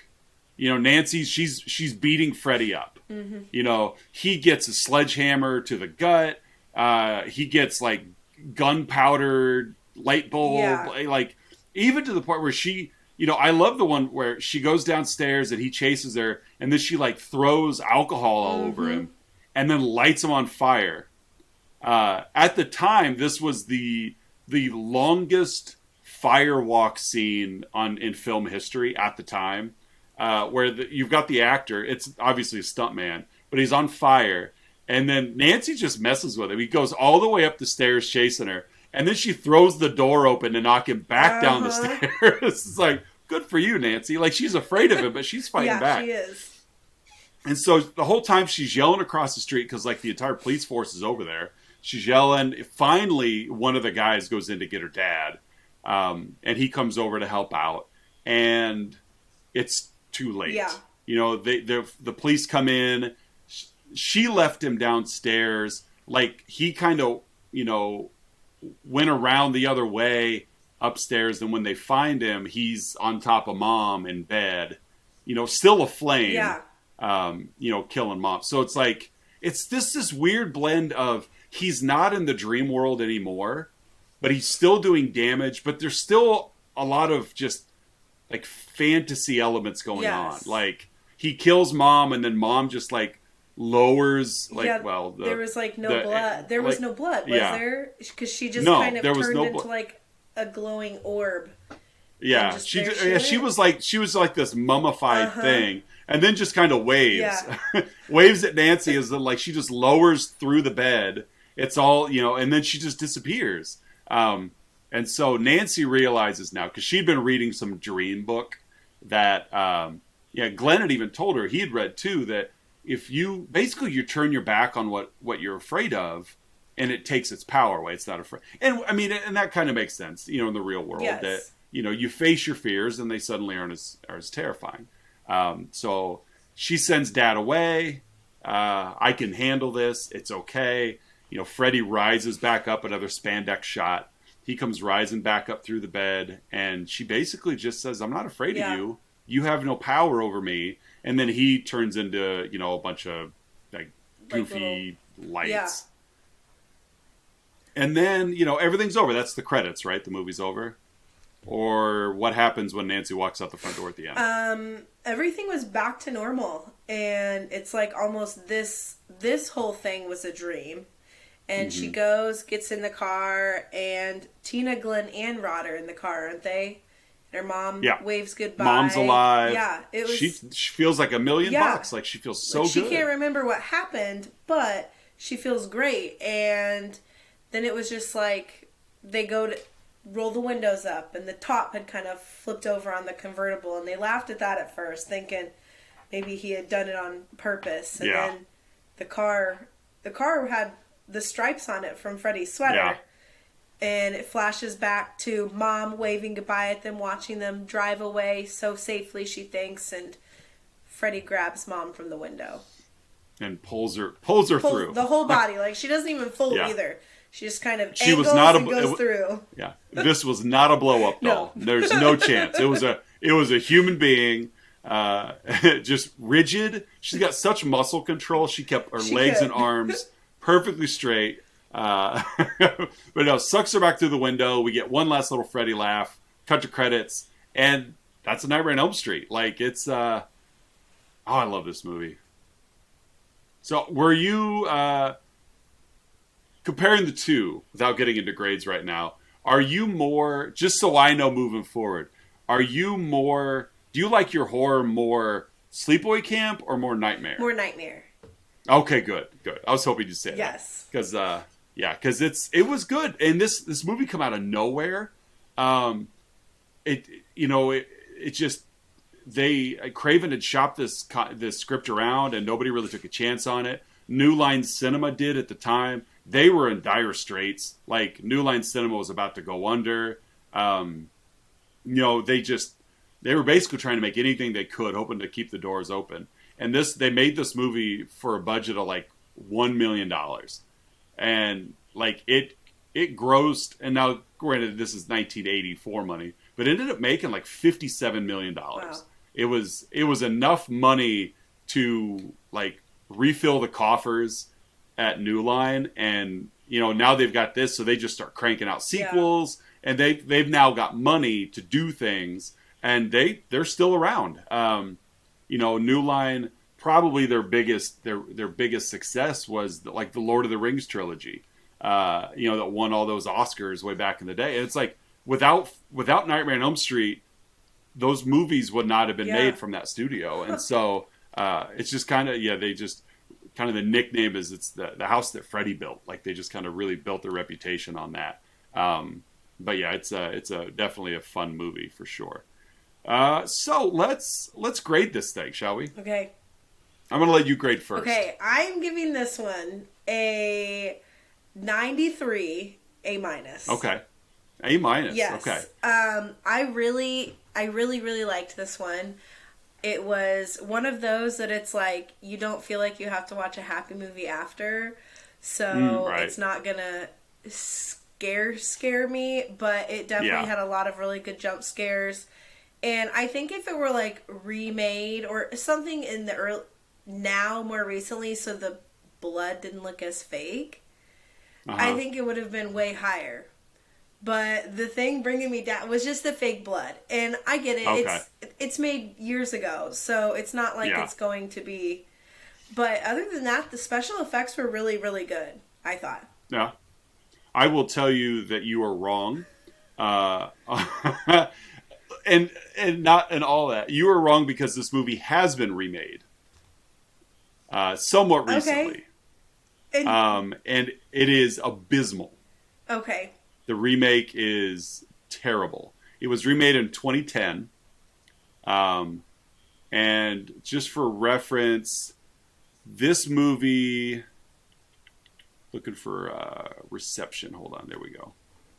S1: Nancy, she's beating Freddy up. He gets a sledgehammer to the gut. He gets like gunpowder, light bulb, like even to the point where she, I love the one where she goes downstairs and he chases her, and then she like throws alcohol all over him and then lights him on fire. At the time, this was the longest firewalk scene in film history at the time, where you've got the actor. It's obviously a stuntman, but he's on fire. And then Nancy just messes with him. He goes all the way up the stairs chasing her. And then she throws the door open to knock him back down the stairs. It's like, good for you, Nancy. Like, she's afraid of him, but she's fighting back.
S2: Yeah, she is.
S1: And so the whole time she's yelling across the street because, like, the entire police force is over there. She's yelling. Finally, one of the guys goes in to get her dad. And he comes over to help out. And it's too late.
S2: Yeah.
S1: The police come in. She left him downstairs. Like, he kind of, went around the other way upstairs. And when they find him, he's on top of Mom in bed, still aflame.
S2: Yeah.
S1: Killing Mom. So it's like, it's this weird blend of he's not in the dream world anymore, but he's still doing damage. But there's still a lot of just like fantasy elements going on. Like, he kills Mom, and then Mom just like lowers
S2: there was like no blood. There was no blood, was there? Because she just kind of turned into like a glowing orb.
S1: Yeah, she was like this mummified thing, and then just kind of waves, waves at Nancy as like she just lowers through the bed. It's all and then she just disappears. And so Nancy realizes now, because she'd been reading some dream book that Glenn had even told her, he had read too, that if you turn your back on what you're afraid of, and it takes its power away. It's not afraid. And I mean, and that kind of makes sense, in the real world, that, you face your fears and they suddenly aren't as terrifying. So she sends Dad away. I can handle this. It's okay. Freddy rises back up, another spandex shot. He comes rising back up through the bed, and she basically just says, I'm not afraid of you. You have no power over me. And then he turns into, a bunch of like goofy lights. Yeah. And then, everything's over. That's the credits, right? The movie's over. Or what happens when Nancy walks out the front door at the end?
S2: Everything was back to normal. And it's like almost this whole thing was a dream. And she goes, gets in the car, and Tina, Glenn, and Rod are in the car, aren't they? Her mom waves goodbye.
S1: Mom's alive.
S2: Yeah, it was.
S1: She feels like $1 million bucks. Like, she feels so good.
S2: She can't remember what happened, but she feels great. And then it was just like they go roll the windows up, and the top had kind of flipped over on the convertible, and they laughed at that at first, thinking maybe he had done it on purpose. And then the car had the stripes on it from Freddy's sweater.
S1: Yeah.
S2: And it flashes back to Mom waving goodbye at them, watching them drive away so safely, she thinks, and Freddy grabs Mom from the window.
S1: And pulls her through.
S2: The whole body. Like, she doesn't even fold either. She just kind of angles and goes through.
S1: Yeah. This was not a blow-up doll. No. There's no chance. It was a human being, just rigid. She's got such muscle control. She kept her legs and arms perfectly straight. But no, sucks her back through the window. We get one last little Freddy laugh, cut to credits, and that's a Nightmare on Elm Street. Like, it's, I love this movie. So, were you, comparing the two, without getting into grades right now, are you more, just so I know moving forward, do you like your horror more Sleepaway Camp or more Nightmare? More
S2: Nightmare.
S1: Okay, good. I was hoping you'd say that.
S2: Yes.
S1: Because it was good, and this movie come out of nowhere. Craven had shopped this script around, and nobody really took a chance on it. New Line Cinema did at the time. They were in dire straits. Like, New Line Cinema was about to go under. They were basically trying to make anything they could, hoping to keep the doors open. And they made this movie for a budget of like $1 million. And like it grossed, and now granted this is 1984 money, but it ended up making like $57 million. Wow. It was enough money to like refill the coffers at New Line, and now they've got this, so they just start cranking out sequels, and they've now got money to do things, and they're still around. New Line, probably their biggest success was the Lord of the Rings trilogy, that won all those Oscars way back in the day. And it's like without Nightmare on Elm Street, those movies would not have been made from that studio. And so it's just kind of the nickname is it's the house that Freddy built. Like, they just kind of really built their reputation on that. But yeah, it's definitely a fun movie for sure. So let's grade this thing, shall we?
S2: Okay.
S1: I'm going to let you grade first.
S2: Okay, I'm giving this one a 93 A-.
S1: Okay. A-.
S2: Yes.
S1: Okay.
S2: I really liked this one. It was one of those that it's like, you don't feel like you have to watch a happy movie after. So it's not going to scare me, but it definitely had a lot of really good jump scares. And I think if it were like remade or something in the more recently, so the blood didn't look as fake, I think it would have been way higher. But the thing bringing me down was just the fake blood. And I get it. Okay. It's made years ago, so it's not like it's going to be. But other than that, the special effects were really, really good, I thought.
S1: Yeah. I will tell you that you are wrong. And not in all that. You are wrong because this movie has been remade. Somewhat recently. Okay. And it is abysmal.
S2: Okay.
S1: The remake is terrible. It was remade in 2010. And just for reference, this movie, looking for reception. Hold on. There we go.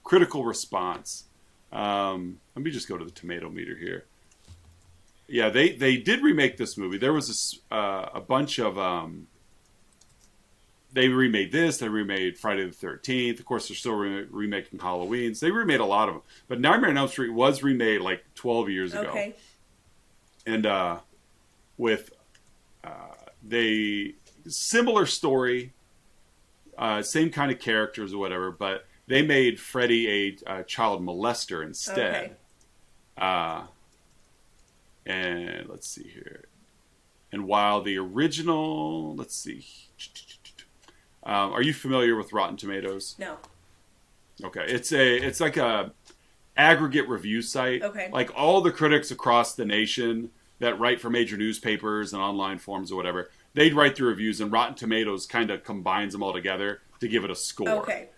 S1: Critical response. Let me just go to the tomato meter here. Yeah, they did remake this movie. There was a bunch of... they remade this. They remade Friday the 13th. Of course, they're still remaking Halloween. So they remade a lot of them. But Nightmare on Elm Street was remade like 12 years ago.
S2: Okay.
S1: And with similar story, same kind of characters or whatever, but they made Freddy a child molester instead. Okay. And let's see here. And while the original, let's see. Are you familiar with Rotten Tomatoes?
S2: No.
S1: Okay. It's like a aggregate review site.
S2: Okay.
S1: Like all the critics across the nation that write for major newspapers and online forums or whatever, they'd write the reviews, and Rotten Tomatoes kind of combines them all together to give it a score.
S2: Okay.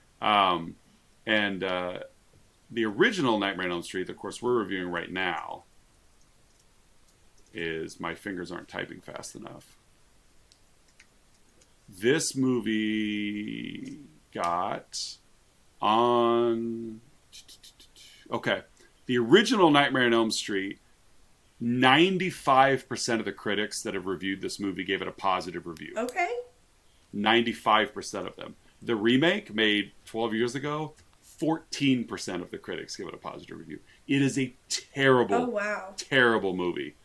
S1: the original Nightmare on Elm Street, of course, we're reviewing right now, is my fingers aren't typing fast enough. This movie got on... Okay. The original Nightmare on Elm Street, 95% of the critics that have reviewed this movie gave it a positive review.
S2: Okay.
S1: 95% of them. The remake, made 12 years ago, 14% of the critics give it a positive review. It is a terrible, terrible movie.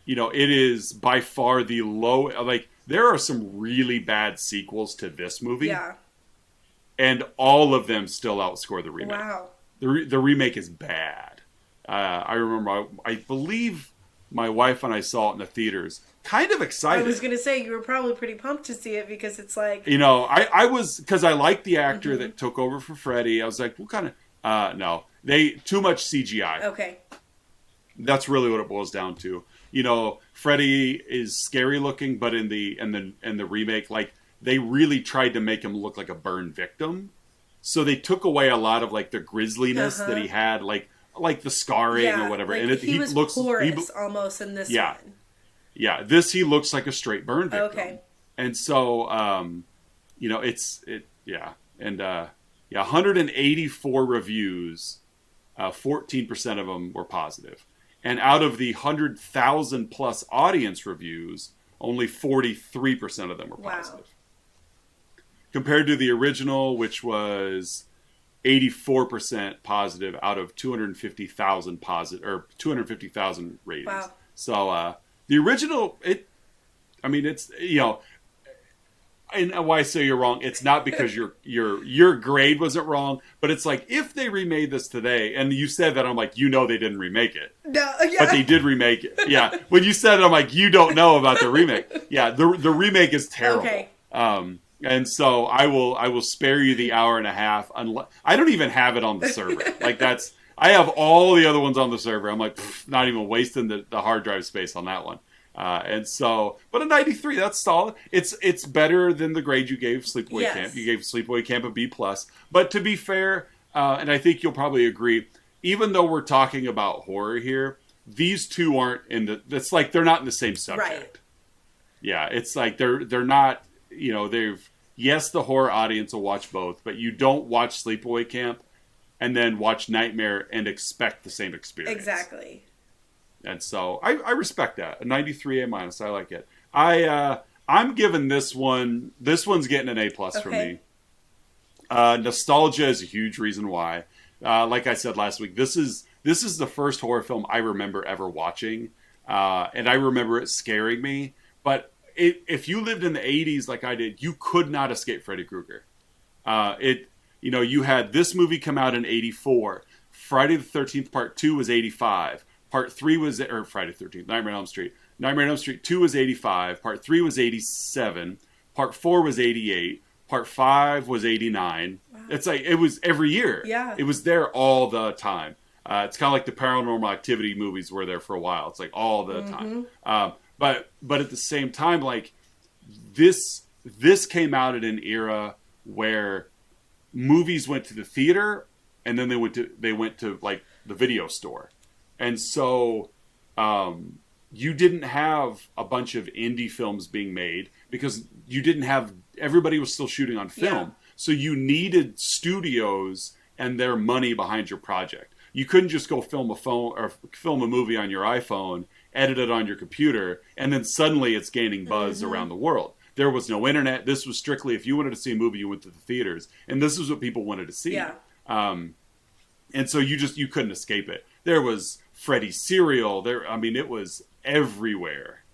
S1: It is by far the low... Like, there are some really bad sequels to this movie.
S2: Yeah.
S1: And all of them still outscore the remake.
S2: Wow.
S1: The remake is bad. I remember, I believe my wife and I saw it in the theaters. Kind of excited.
S2: I was going to say, you were probably pretty pumped to see it because it's like...
S1: I was... Because I liked the actor that took over for Freddy. I was like, what kind of... no. Too much CGI.
S2: Okay.
S1: That's really what it boils down to. Freddy is scary looking, but in the remake, like, they really tried to make him look like a burn victim. So they took away a lot of, like, the grisliness that he had, like the scarring or whatever.
S2: Like,
S1: and
S2: he was looks porous almost in this one.
S1: Yeah, he looks like a straight burn victim.
S2: Okay.
S1: And so, 184 reviews, 14% of them were positive. And out of the 100,000 plus audience reviews, only 43% of them were positive. Compared to the original, which was 84% positive out of 250,000 positive, or 250,000 ratings.
S2: Wow.
S1: So the original, it's and why I say you're wrong, it's not because your grade wasn't wrong, but it's like, if they remade this today, and you said that, I'm like, they didn't remake it.
S2: No, yeah.
S1: But they did remake it. Yeah. When you said it, I'm like, you don't know about the remake. Yeah, the remake is terrible.
S2: Okay.
S1: And so I will spare you the hour and a half. I don't even have it on the server. I have all the other ones on the server. I'm like, not even wasting the hard drive space on that one. But a 93, that's solid. It's better than the grade you gave Sleepaway Camp. You gave Sleepaway Camp a B+. But to be fair, and I think you'll probably agree, even though we're talking about horror here, these two aren't it's like they're not in the same subject.
S2: Right.
S1: Yeah, it's like they're not, yes, the horror audience will watch both, but you don't watch Sleepaway Camp and then watch Nightmare and expect the same experience.
S2: Exactly.
S1: And so I respect that. A 93 A-. I like it. I'm giving this one's getting an A+ for me. Nostalgia is a huge reason why. Like I said last week, this is the first horror film I remember ever watching. And I remember it scaring me. But if you lived in the 80s like I did, you could not escape Freddy Krueger. You had this movie come out in 84. Friday the 13th Part 2 was 85. Part 3 was... Or Friday the 13th, Nightmare on Elm Street. Nightmare on Elm Street 2 was 85. Part 3 was 87. Part 4 was 88. Part 5 was 89. Wow. It's like, it was every year.
S2: Yeah.
S1: It was there all the time. It's kind of like the Paranormal Activity movies were there for a while. It's like all the time. But at the same time, like, this came out at an era where movies went to the theater and then they went to like the video store. And so you didn't have a bunch of indie films being made because you didn't have... Everybody was still shooting on film. Yeah. So you needed studios and their money behind your project. You couldn't just go film a movie on your iPhone, edit it on your computer, and then suddenly it's gaining buzz around the world. There was no internet. This was strictly, if you wanted to see a movie, you went to the theaters. And this is what people wanted to see.
S2: Yeah.
S1: And so you couldn't escape it. There was Freddy's cereal. It was everywhere.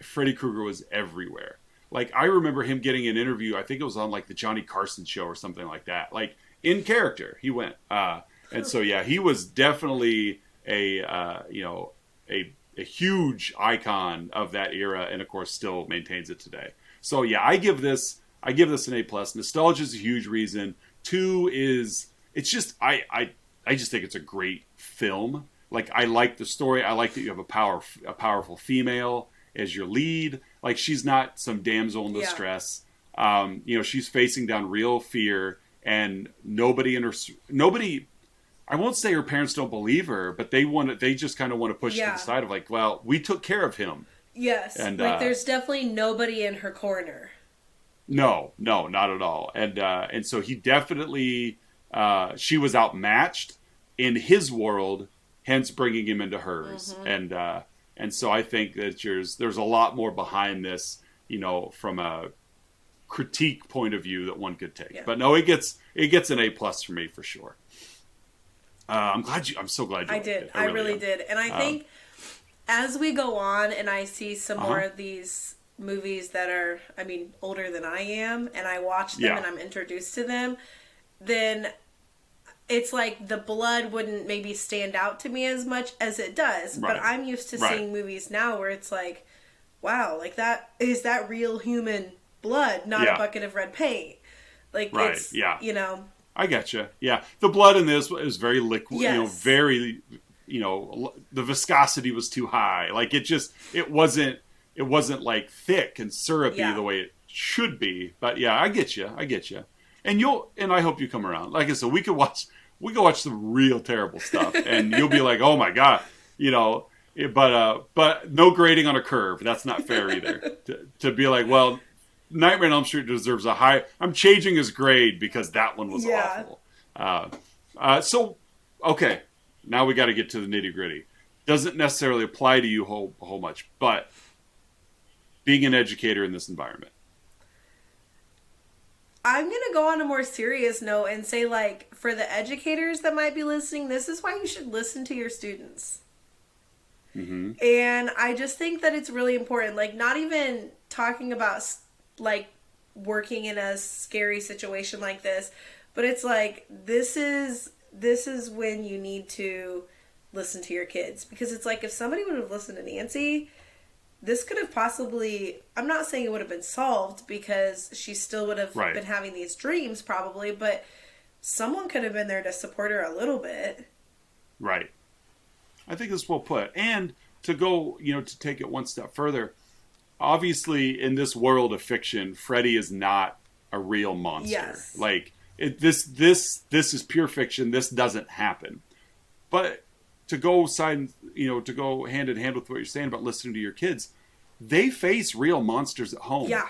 S1: Freddy Krueger was everywhere. Like, I remember him getting an interview. I think it was on like the Johnny Carson show or something like that. Like, in character, he went. And so, yeah, he was definitely a huge icon of that era, and of course, still maintains it today. So, yeah, I give this an A+. Nostalgia is a huge reason. 2 is, it's just, I just think it's a great film. Like, I like the story. I like that you have a powerful female as your lead. Like, she's not some damsel in distress. She's facing down real fear and nobody I won't say her parents don't believe her, but they just kind of want to push to the side of like, well, we took care of him.
S2: Yes. And there's definitely nobody in her corner.
S1: No, not at all. And so he definitely, she was outmatched in his world, hence bringing him into hers. And so I think that there's a lot more behind this, from a critique point of view that one could take. Yeah. But no, it gets an A+ for me for sure. I'm so glad you liked it.
S2: I really did. And I think as we go on and I see some more of these movies that are, older than I am, and I watch them and I'm introduced to them, then it's like the blood wouldn't maybe stand out to me as much as it does. Right. But I'm used to seeing movies now where it's like, wow, like that is that real human blood, not a bucket of red paint. Like it's,
S1: I get you. Yeah. The blood in this is very liquid, very, the viscosity was too high. Like it wasn't like thick and syrupy the way it should be. But yeah, I get you. And I hope you come around. Like I said, we could watch some real terrible stuff and you'll be like, oh my God, but no grading on a curve. That's not fair either. To be like, well, Nightmare on Elm Street deserves a high. I'm changing his grade because that one was awful. So, okay, now we got to get to the nitty gritty. Doesn't necessarily apply to you a whole much, but being an educator in this environment.
S2: I'm going to go on a more serious note and say, like, for the educators that might be listening, this is why you should listen to your students. Mm-hmm. And I just think that it's really important. Like, not even talking about like working in a scary situation like this, but it's like this is when you need to listen to your kids, because it's like if somebody would have listened to Nancy, this could have possibly, I'm not saying it would have been solved because she still would have been having these dreams probably, but someone could have been there to support her a little bit. Right.
S1: I think that's well put. And to go, to take it one step further, obviously, in this world of fiction, Freddy is not a real monster.
S2: Yes.
S1: Like this is pure fiction. This doesn't happen. But to go hand in hand with what you're saying about listening to your kids, they face real monsters at home.
S2: Yeah.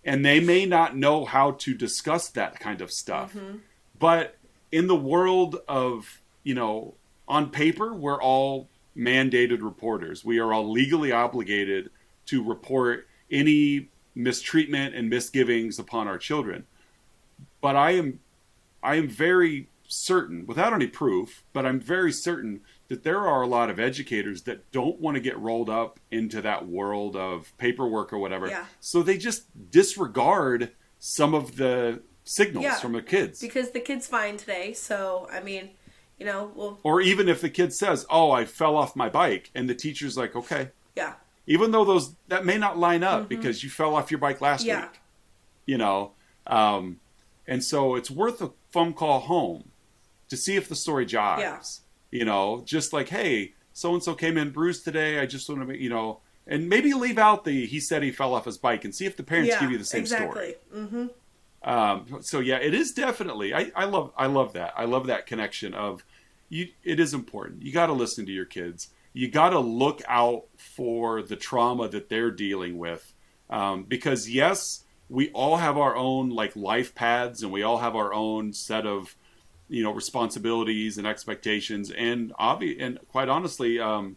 S1: And they may not know how to discuss that kind of stuff. Mm-hmm. But in the world of, on paper, we're all mandated reporters. We are all legally obligated to report any mistreatment and misgivings upon our children. But I am very certain, without any proof, but I'm very certain that there are a lot of educators that don't want to get rolled up into that world of paperwork or whatever. Yeah. So they just disregard some of the signals from their kids.
S2: Because the kid's fine today, so,
S1: Or even if the kid says, oh, I fell off my bike, and the teacher's like, okay.
S2: Yeah.
S1: Even though that may not line up because you fell off your bike last week, and so it's worth a phone call home to see if the story jives, just like, hey, so-and-so came in bruised today. I just want to make, and maybe leave out he said he fell off his bike and see if the parents give you the same story. Mm-hmm. So yeah, it is definitely, I love that. I love that connection of it is important. You got to listen to your kids. You got to look out for the trauma that they're dealing with. Because yes, we all have our own life paths and we all have our own set of, responsibilities and expectations and quite honestly, how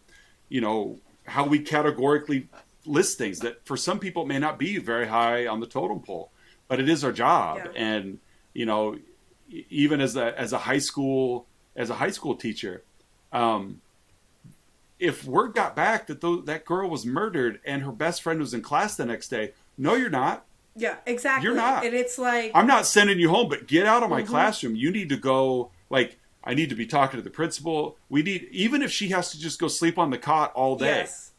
S1: we categorically list things that for some people may not be very high on the totem pole, but it is our job. Yeah. And, even as a high school teacher, if word got back that that girl was murdered and her best friend was in class the next day, no, you're not.
S2: Yeah, exactly.
S1: You're not.
S2: And it's like,
S1: I'm not sending you home, but get out of my classroom. You need to go, I need to be talking to the principal. Even if she has to just go sleep on the cot all day. Yes.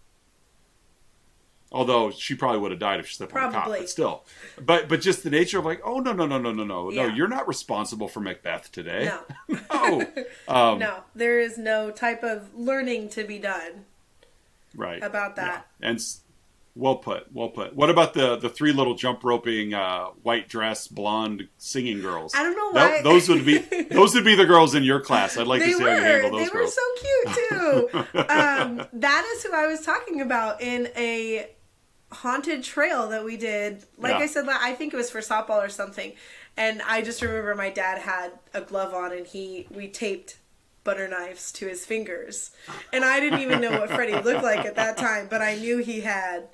S1: Although she probably would have died if she slept on the cot, but still. But just the nature of no, you're not responsible for Macbeth today.
S2: No. No. No, there is no type of learning to be done.
S1: Right.
S2: About that.
S1: Yeah. Well put. Well put. What about the three little jump roping, white dress, blonde singing girls?
S2: I don't know why.
S1: Those would be the girls in your class. I'd like to see how you handle those
S2: They
S1: girls.
S2: were so cute too. That is who I was talking about in a haunted trail that we did. Like I said, I think it was for softball or something. And I just remember my dad had a glove on, and we taped butter knives to his fingers. And I didn't even know what Freddie looked like at that time, but I knew he had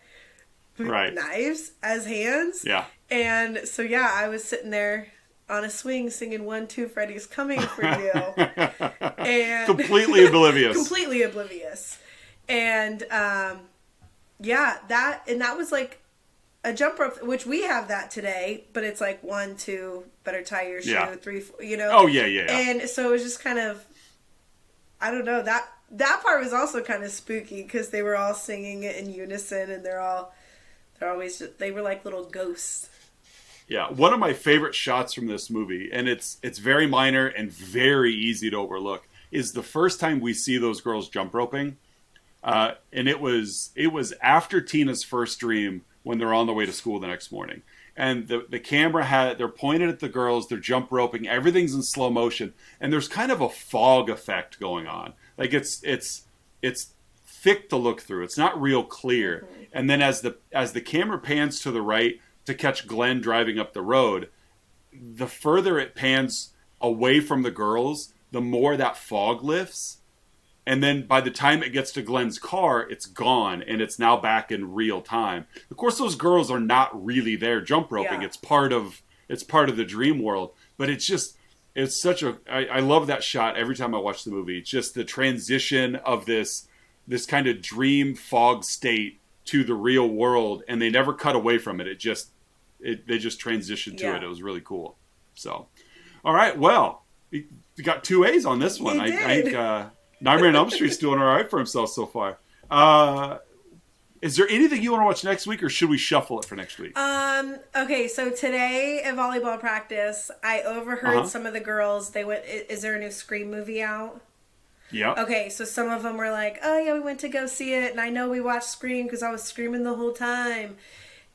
S2: knives as hands.
S1: Yeah.
S2: And so, I was sitting there on a swing singing 1, 2, Freddie's coming for you. And
S1: completely oblivious.
S2: Completely oblivious. And, that was like a jump rope, which we have that today, but it's like 1, 2, better tie your shoe, 3, 4,
S1: Oh, yeah.
S2: And so it was just kind of, I don't know, that part was also kind of spooky because they were all singing it in unison, and they were like little ghosts.
S1: Yeah, one of my favorite shots from this movie, and it's very minor and very easy to overlook, is the first time we see those girls jump roping, and it was after Tina's first dream when they're on their way to school the next morning, and the camera they're pointed at the girls, they're jump roping, everything's in slow motion, and there's kind of a fog effect going on, like it's thick to look through, it's not real clear, and then as the camera pans to the right to catch Glenn driving up the road, the further it pans away from the girls, the more that fog lifts. And then by the time it gets to Glenn's car, it's gone, and it's now back in real time. Of course, those girls are not really there jump roping. Yeah. It's part of the dream world. But I love that shot every time I watch the movie. It's just the transition of this kind of dream fog state to the real world, and they never cut away from it. They just transitioned to it. It was really cool. So, all right. Well, we got 2 A's on this one. I think Nightmare on Elm Street's doing all right for himself so far. Is there anything you want to watch next week, or should we shuffle it for next week?
S2: Okay, so today at volleyball practice, I overheard some of the girls. They went. Is there a new Scream movie out?
S1: Yeah.
S2: Okay, so some of them were like, "Oh yeah, we went to go see it, and I know we watched Scream because I was screaming the whole time."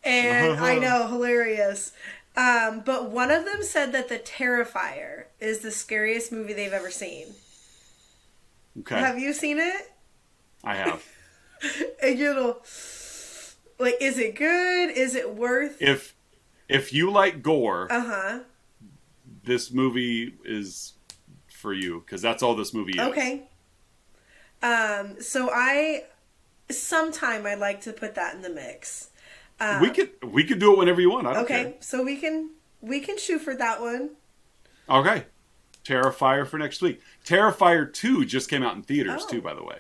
S2: And I know, hilarious. But one of them said that The Terrifier is the scariest movie they've ever seen.
S1: Okay.
S2: Have you seen it?
S1: I have.
S2: And like, is it good? Is it worth?
S1: If you like gore, this movie is for you, because that's all this movie is. Okay.
S2: So sometime I'd like to put that in the mix.
S1: We could do it whenever you want. I don't care.
S2: So we can shoot for that one.
S1: Okay. Terrifier for next week. Terrifier 2 just came out in theaters too, by the way.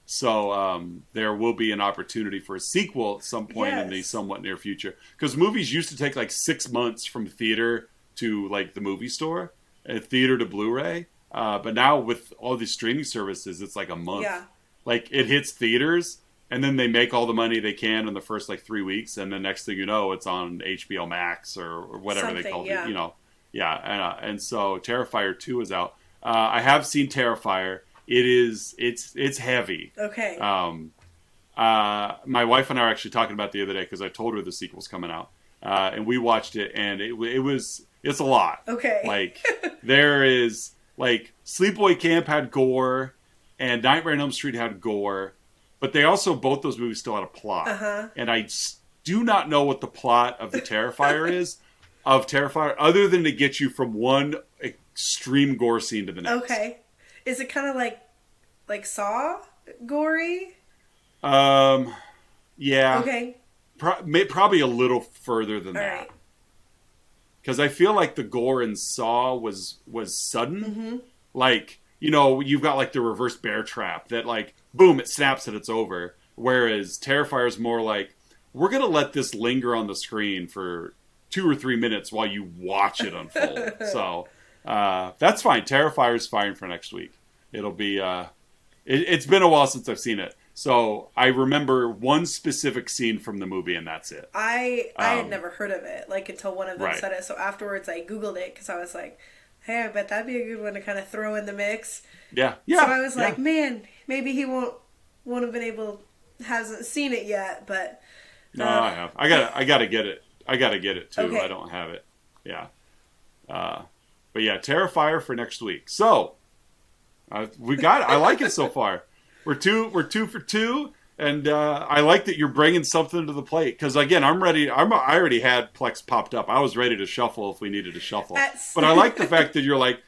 S1: So there will be an opportunity for a sequel at some point in the somewhat near future. Because movies used to take like 6 months from theater to like the movie store, theater to Blu-ray. But now with all these streaming services, it's like a month. Yeah. Like it hits theaters, and then they make all the money they can in the first like 3 weeks, and the next thing you know, it's on HBO Max or whatever they call it. You know, and so Terrifier 2 is out. I have seen Terrifier. It's heavy. Okay. My wife and I were actually talking about it the other day because I told her the sequel's coming out, and we watched it, and it's a lot. Okay. Like there is like Sleepaway Camp had gore, and Nightmare on Elm Street had gore. But they also, both those movies still had a plot. And I do not know what the plot of the Terrifier is, other than to get you from one extreme gore scene to the next. Okay.
S2: Is it kind of like Saw gory?
S1: Yeah. Okay. Probably a little further than that. Right. Because I feel like the gore in Saw was sudden. Mm-hmm. Like, you know, you've got like the reverse bear trap that like, boom, it snaps and it's over. Whereas Terrifier is more like, we're going to let this linger on the screen for 2 or 3 minutes while you watch it unfold. So that's fine. Terrifier is fine for next week. It'll be, it's been a while since I've seen it. So I remember one specific scene from the movie, and that's it.
S2: I had never heard of it, like, until one of them said it. So afterwards I Googled it because I was like, hey, I bet that'd be a good one to kind of throw in the mix. Yeah. So I was like, man, maybe he won't have been able, hasn't seen it yet, but
S1: No, I have. I gotta get it. I gotta get it too.
S2: Okay.
S1: I don't have it. Yeah. But yeah, Terrifier for next week. So we got it. I like it so far. We're two for two, and I like that you're bringing something to the plate. Because again, I'm ready. I already had Plex popped up. I was ready to shuffle if we needed to shuffle. But I like the fact that you're like.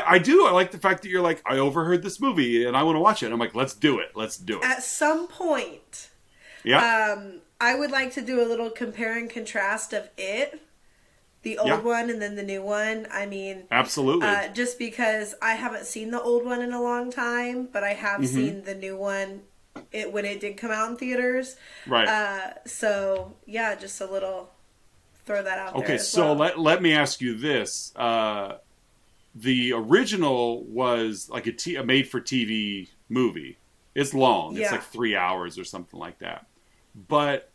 S1: I do. I like the fact that you're like, I overheard this movie and I want to watch it. And I'm like, let's do it. Let's do it.
S2: At some point, I would like to do a little compare and contrast of it, the old one and then the new one. I mean,
S1: absolutely.
S2: Just because I haven't seen the old one in a long time, but I have seen the new one when it did come out in theaters.
S1: Right.
S2: So yeah, just a little throw that out there.
S1: Okay, so let me ask you this. The original was like a made-for-TV movie. It's long. It's like 3 hours or something like that. But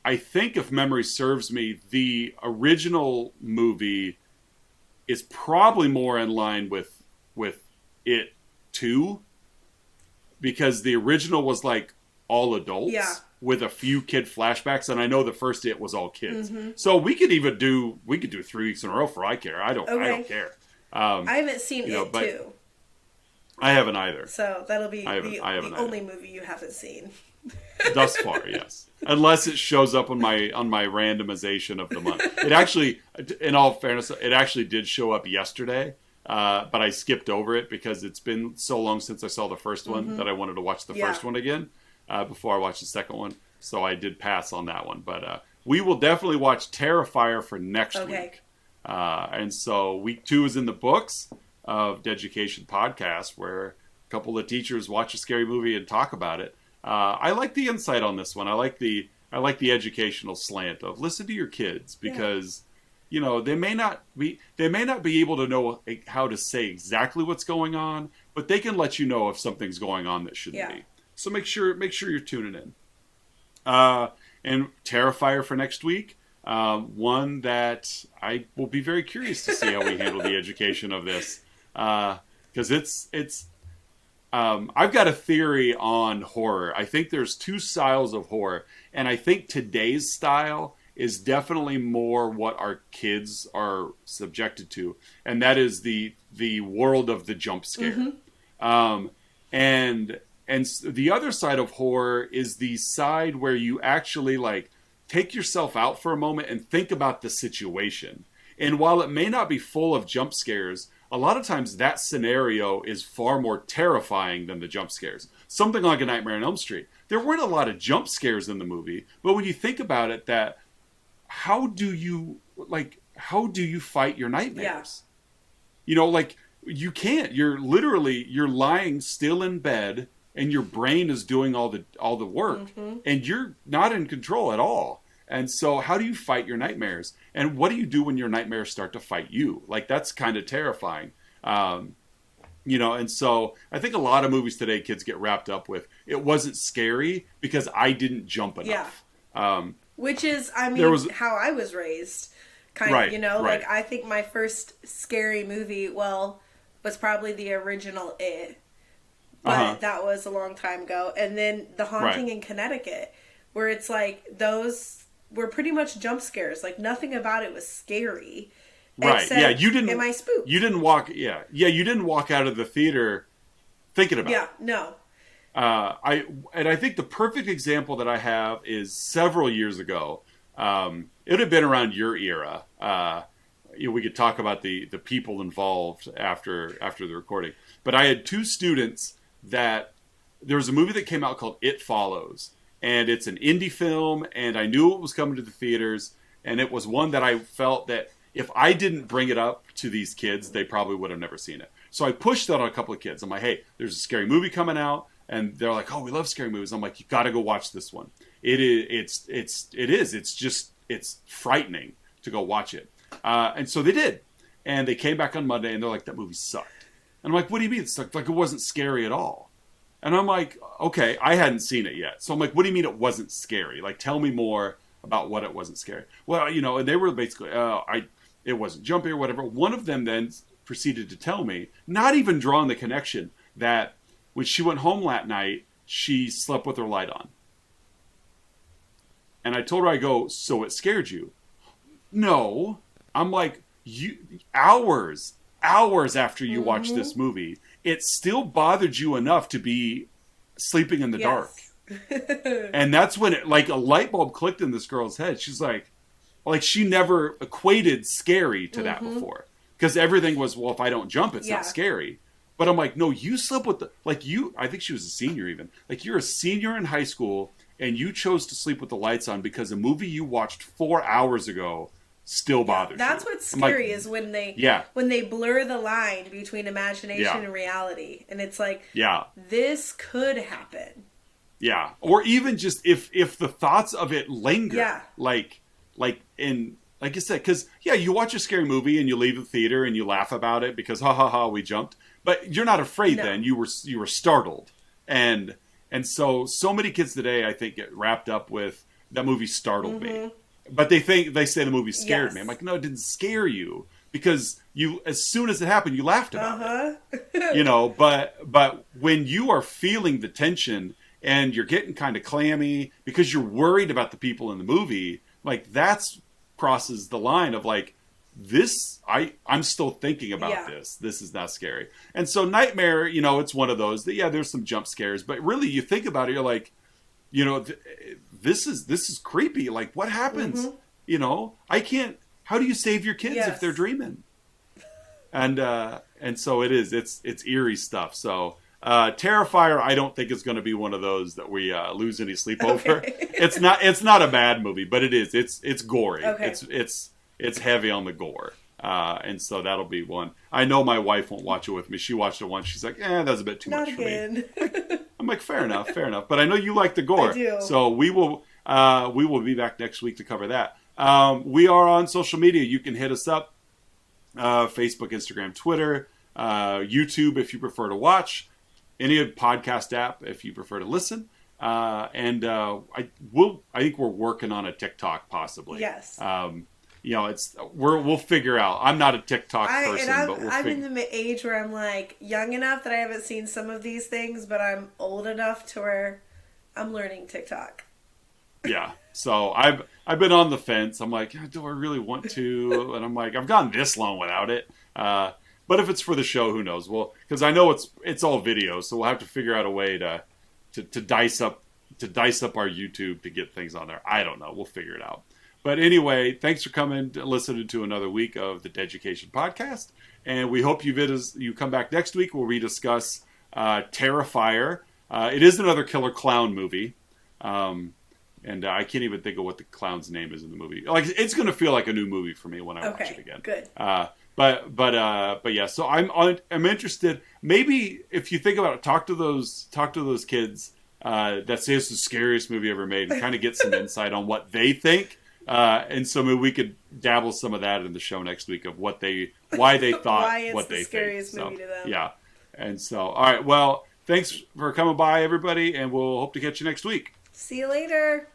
S1: I think, if memory serves me, the original movie is probably more in line with It 2. Because the original was like all adults with a few kid flashbacks. And I know the first It was all kids. So we could do 3 weeks in a row for I Care. I don't care.
S2: I haven't seen It too.
S1: I haven't either.
S2: So that'll be the only movie you haven't seen.
S1: Thus far, yes. Unless it shows up on my randomization of the month. It actually, in all fairness, it actually did show up yesterday, but I skipped over it because it's been so long since I saw the first one that I wanted to watch the first one again before I watched the second one. So I did pass on that one. But we will definitely watch Terrifier for next week. And so week 2 is in the books of Deducation Podcast, where a couple of teachers watch a scary movie and talk about it. I like the insight on this one. I like the educational slant of listen to your kids because they may not be able to know how to say exactly what's going on, but they can let you know if something's going on that shouldn't be. So make sure you're tuning in. And Terrifier for next week. One that I will be very curious to see how we handle the education of this, because it's. I've got a theory on horror. I think there's 2 styles of horror, and I think today's style is definitely more what our kids are subjected to, and that is the world of the jump scare. And the other side of horror is the side where you actually like take yourself out for a moment and think about the situation. And while it may not be full of jump scares, a lot of times that scenario is far more terrifying than the jump scares. Something like A Nightmare on Elm Street. There weren't a lot of jump scares in the movie, but when you think about it, how do you fight your nightmares? You can't. You're lying still in bed and your brain is doing all the work and you're not in control at all. And so how do you fight your nightmares? And what do you do when your nightmares start to fight you? Like, that's kind of terrifying. And so I think a lot of movies today kids get wrapped up with, it wasn't scary because I didn't jump enough.
S2: Which is, how I was raised. Like I think my first scary movie, was probably the original It. But that was a long time ago. And then The Haunting in Connecticut, where it's like those were pretty much jump scares. Like nothing about it was scary.
S1: Right.
S2: Except,
S1: yeah. You didn't.
S2: Am I spooked?
S1: You didn't walk. Yeah. Yeah. You didn't walk out of the theater thinking about it.
S2: Yeah. No.
S1: I think the perfect example that I have is several years ago. It would have been around your era. We could talk about the people involved after the recording. But I had 2 students that there was a movie that came out called It Follows. And it's an indie film, and I knew it was coming to the theaters, and it was one that I felt that if I didn't bring it up to these kids, they probably would have never seen it. So I pushed that on a couple of kids. I'm like, hey, there's a scary movie coming out, and they're like, oh, we love scary movies. I'm like, you got to go watch this one. It's frightening to go watch it. And so they did, and they came back on Monday, and they're like, that movie sucked. And I'm like, what do you mean it sucked? Like, it wasn't scary at all. And I'm like, okay, I hadn't seen it yet. So I'm like, what do you mean it wasn't scary? Like, tell me more about what it wasn't scary. Well, and they were basically, it wasn't jumpy or whatever. One of them then proceeded to tell me, not even drawing the connection, that when she went home that night, she slept with her light on. And I told her, I go, so it scared you? No. I'm like, hours after you watched this movie, it still bothered you enough to be sleeping in the dark. And that's when it, like, a light bulb clicked in this girl's head. She's like she never equated scary to that before. Because everything was, well, if I don't jump, it's not scary. But I'm like, no, you slept with I think she was a senior even. Like, you're a senior in high school, and you chose to sleep with the lights on because a movie you watched 4 hours ago still bothers you.
S2: That's what's scary, is when they blur the line between imagination and reality. And it's like, this could happen.
S1: Yeah. Or even just if the thoughts of it linger. Yeah. Like you said, because, you watch a scary movie and you leave the theater and you laugh about it because, ha ha ha, we jumped. But you're not afraid then. You were startled. And so many kids today, I think, get wrapped up with, that movie startled me. But they say the movie scared me. I'm like, no, it didn't scare you. Because as soon as it happened, you laughed about it. But when you are feeling the tension and you're getting kind of clammy because you're worried about the people in the movie, like, that's crosses the line of like, this, I'm still thinking about this. This is not scary. And so Nightmare, it's one of those that, there's some jump scares, but really you think about it, you're like, this is creepy. Like, what happens? How do you save your kids if they're dreaming? And so it's eerie stuff. So, Terrifier, I don't think is going to be one of those that we lose any sleep over. It's not a bad movie, but it is. It's gory. Okay. It's heavy on the gore. And so that'll be one. I know my wife won't watch it with me. She watched it once. She's like, that's a bit too much for me. I'm like, fair enough. But I know you like the gore.
S2: I do.
S1: So we will be back next week to cover that. We are on social media. You can hit us up. Facebook, Instagram, Twitter, YouTube if you prefer to watch. Any podcast app if you prefer to listen. I think we're working on a TikTok possibly.
S2: Yes.
S1: We'll figure out. I'm not a TikTok person, but
S2: I'm in the age where I'm like young enough that I haven't seen some of these things, but I'm old enough to where I'm learning TikTok.
S1: Yeah. So I've been on the fence. I'm like, do I really want to? And I'm like, I've gone this long without it. But if it's for the show, who knows? Well, because I know it's all video, so we'll have to figure out a way to dice up our YouTube to get things on there. I don't know. We'll figure it out. But anyway, thanks for coming and listening to another week of the Deducation Podcast. And we hope you come back next week where we discuss Terrifier. It is another killer clown movie. And I can't even think of what the clown's name is in the movie. Like, it's going to feel like a new movie for me when I watch it again.
S2: Good.
S1: But yeah. So I'm interested. Maybe if you think about it, talk to those kids that say it's the scariest movie ever made, and kind of get some insight on what they think. And so maybe we could dabble some of that in the show next week of why they thought what they think.
S2: Scariest movie to them.
S1: Yeah. And so, all right. Well, thanks for coming by, everybody, and we'll hope to catch you next week.
S2: See you later.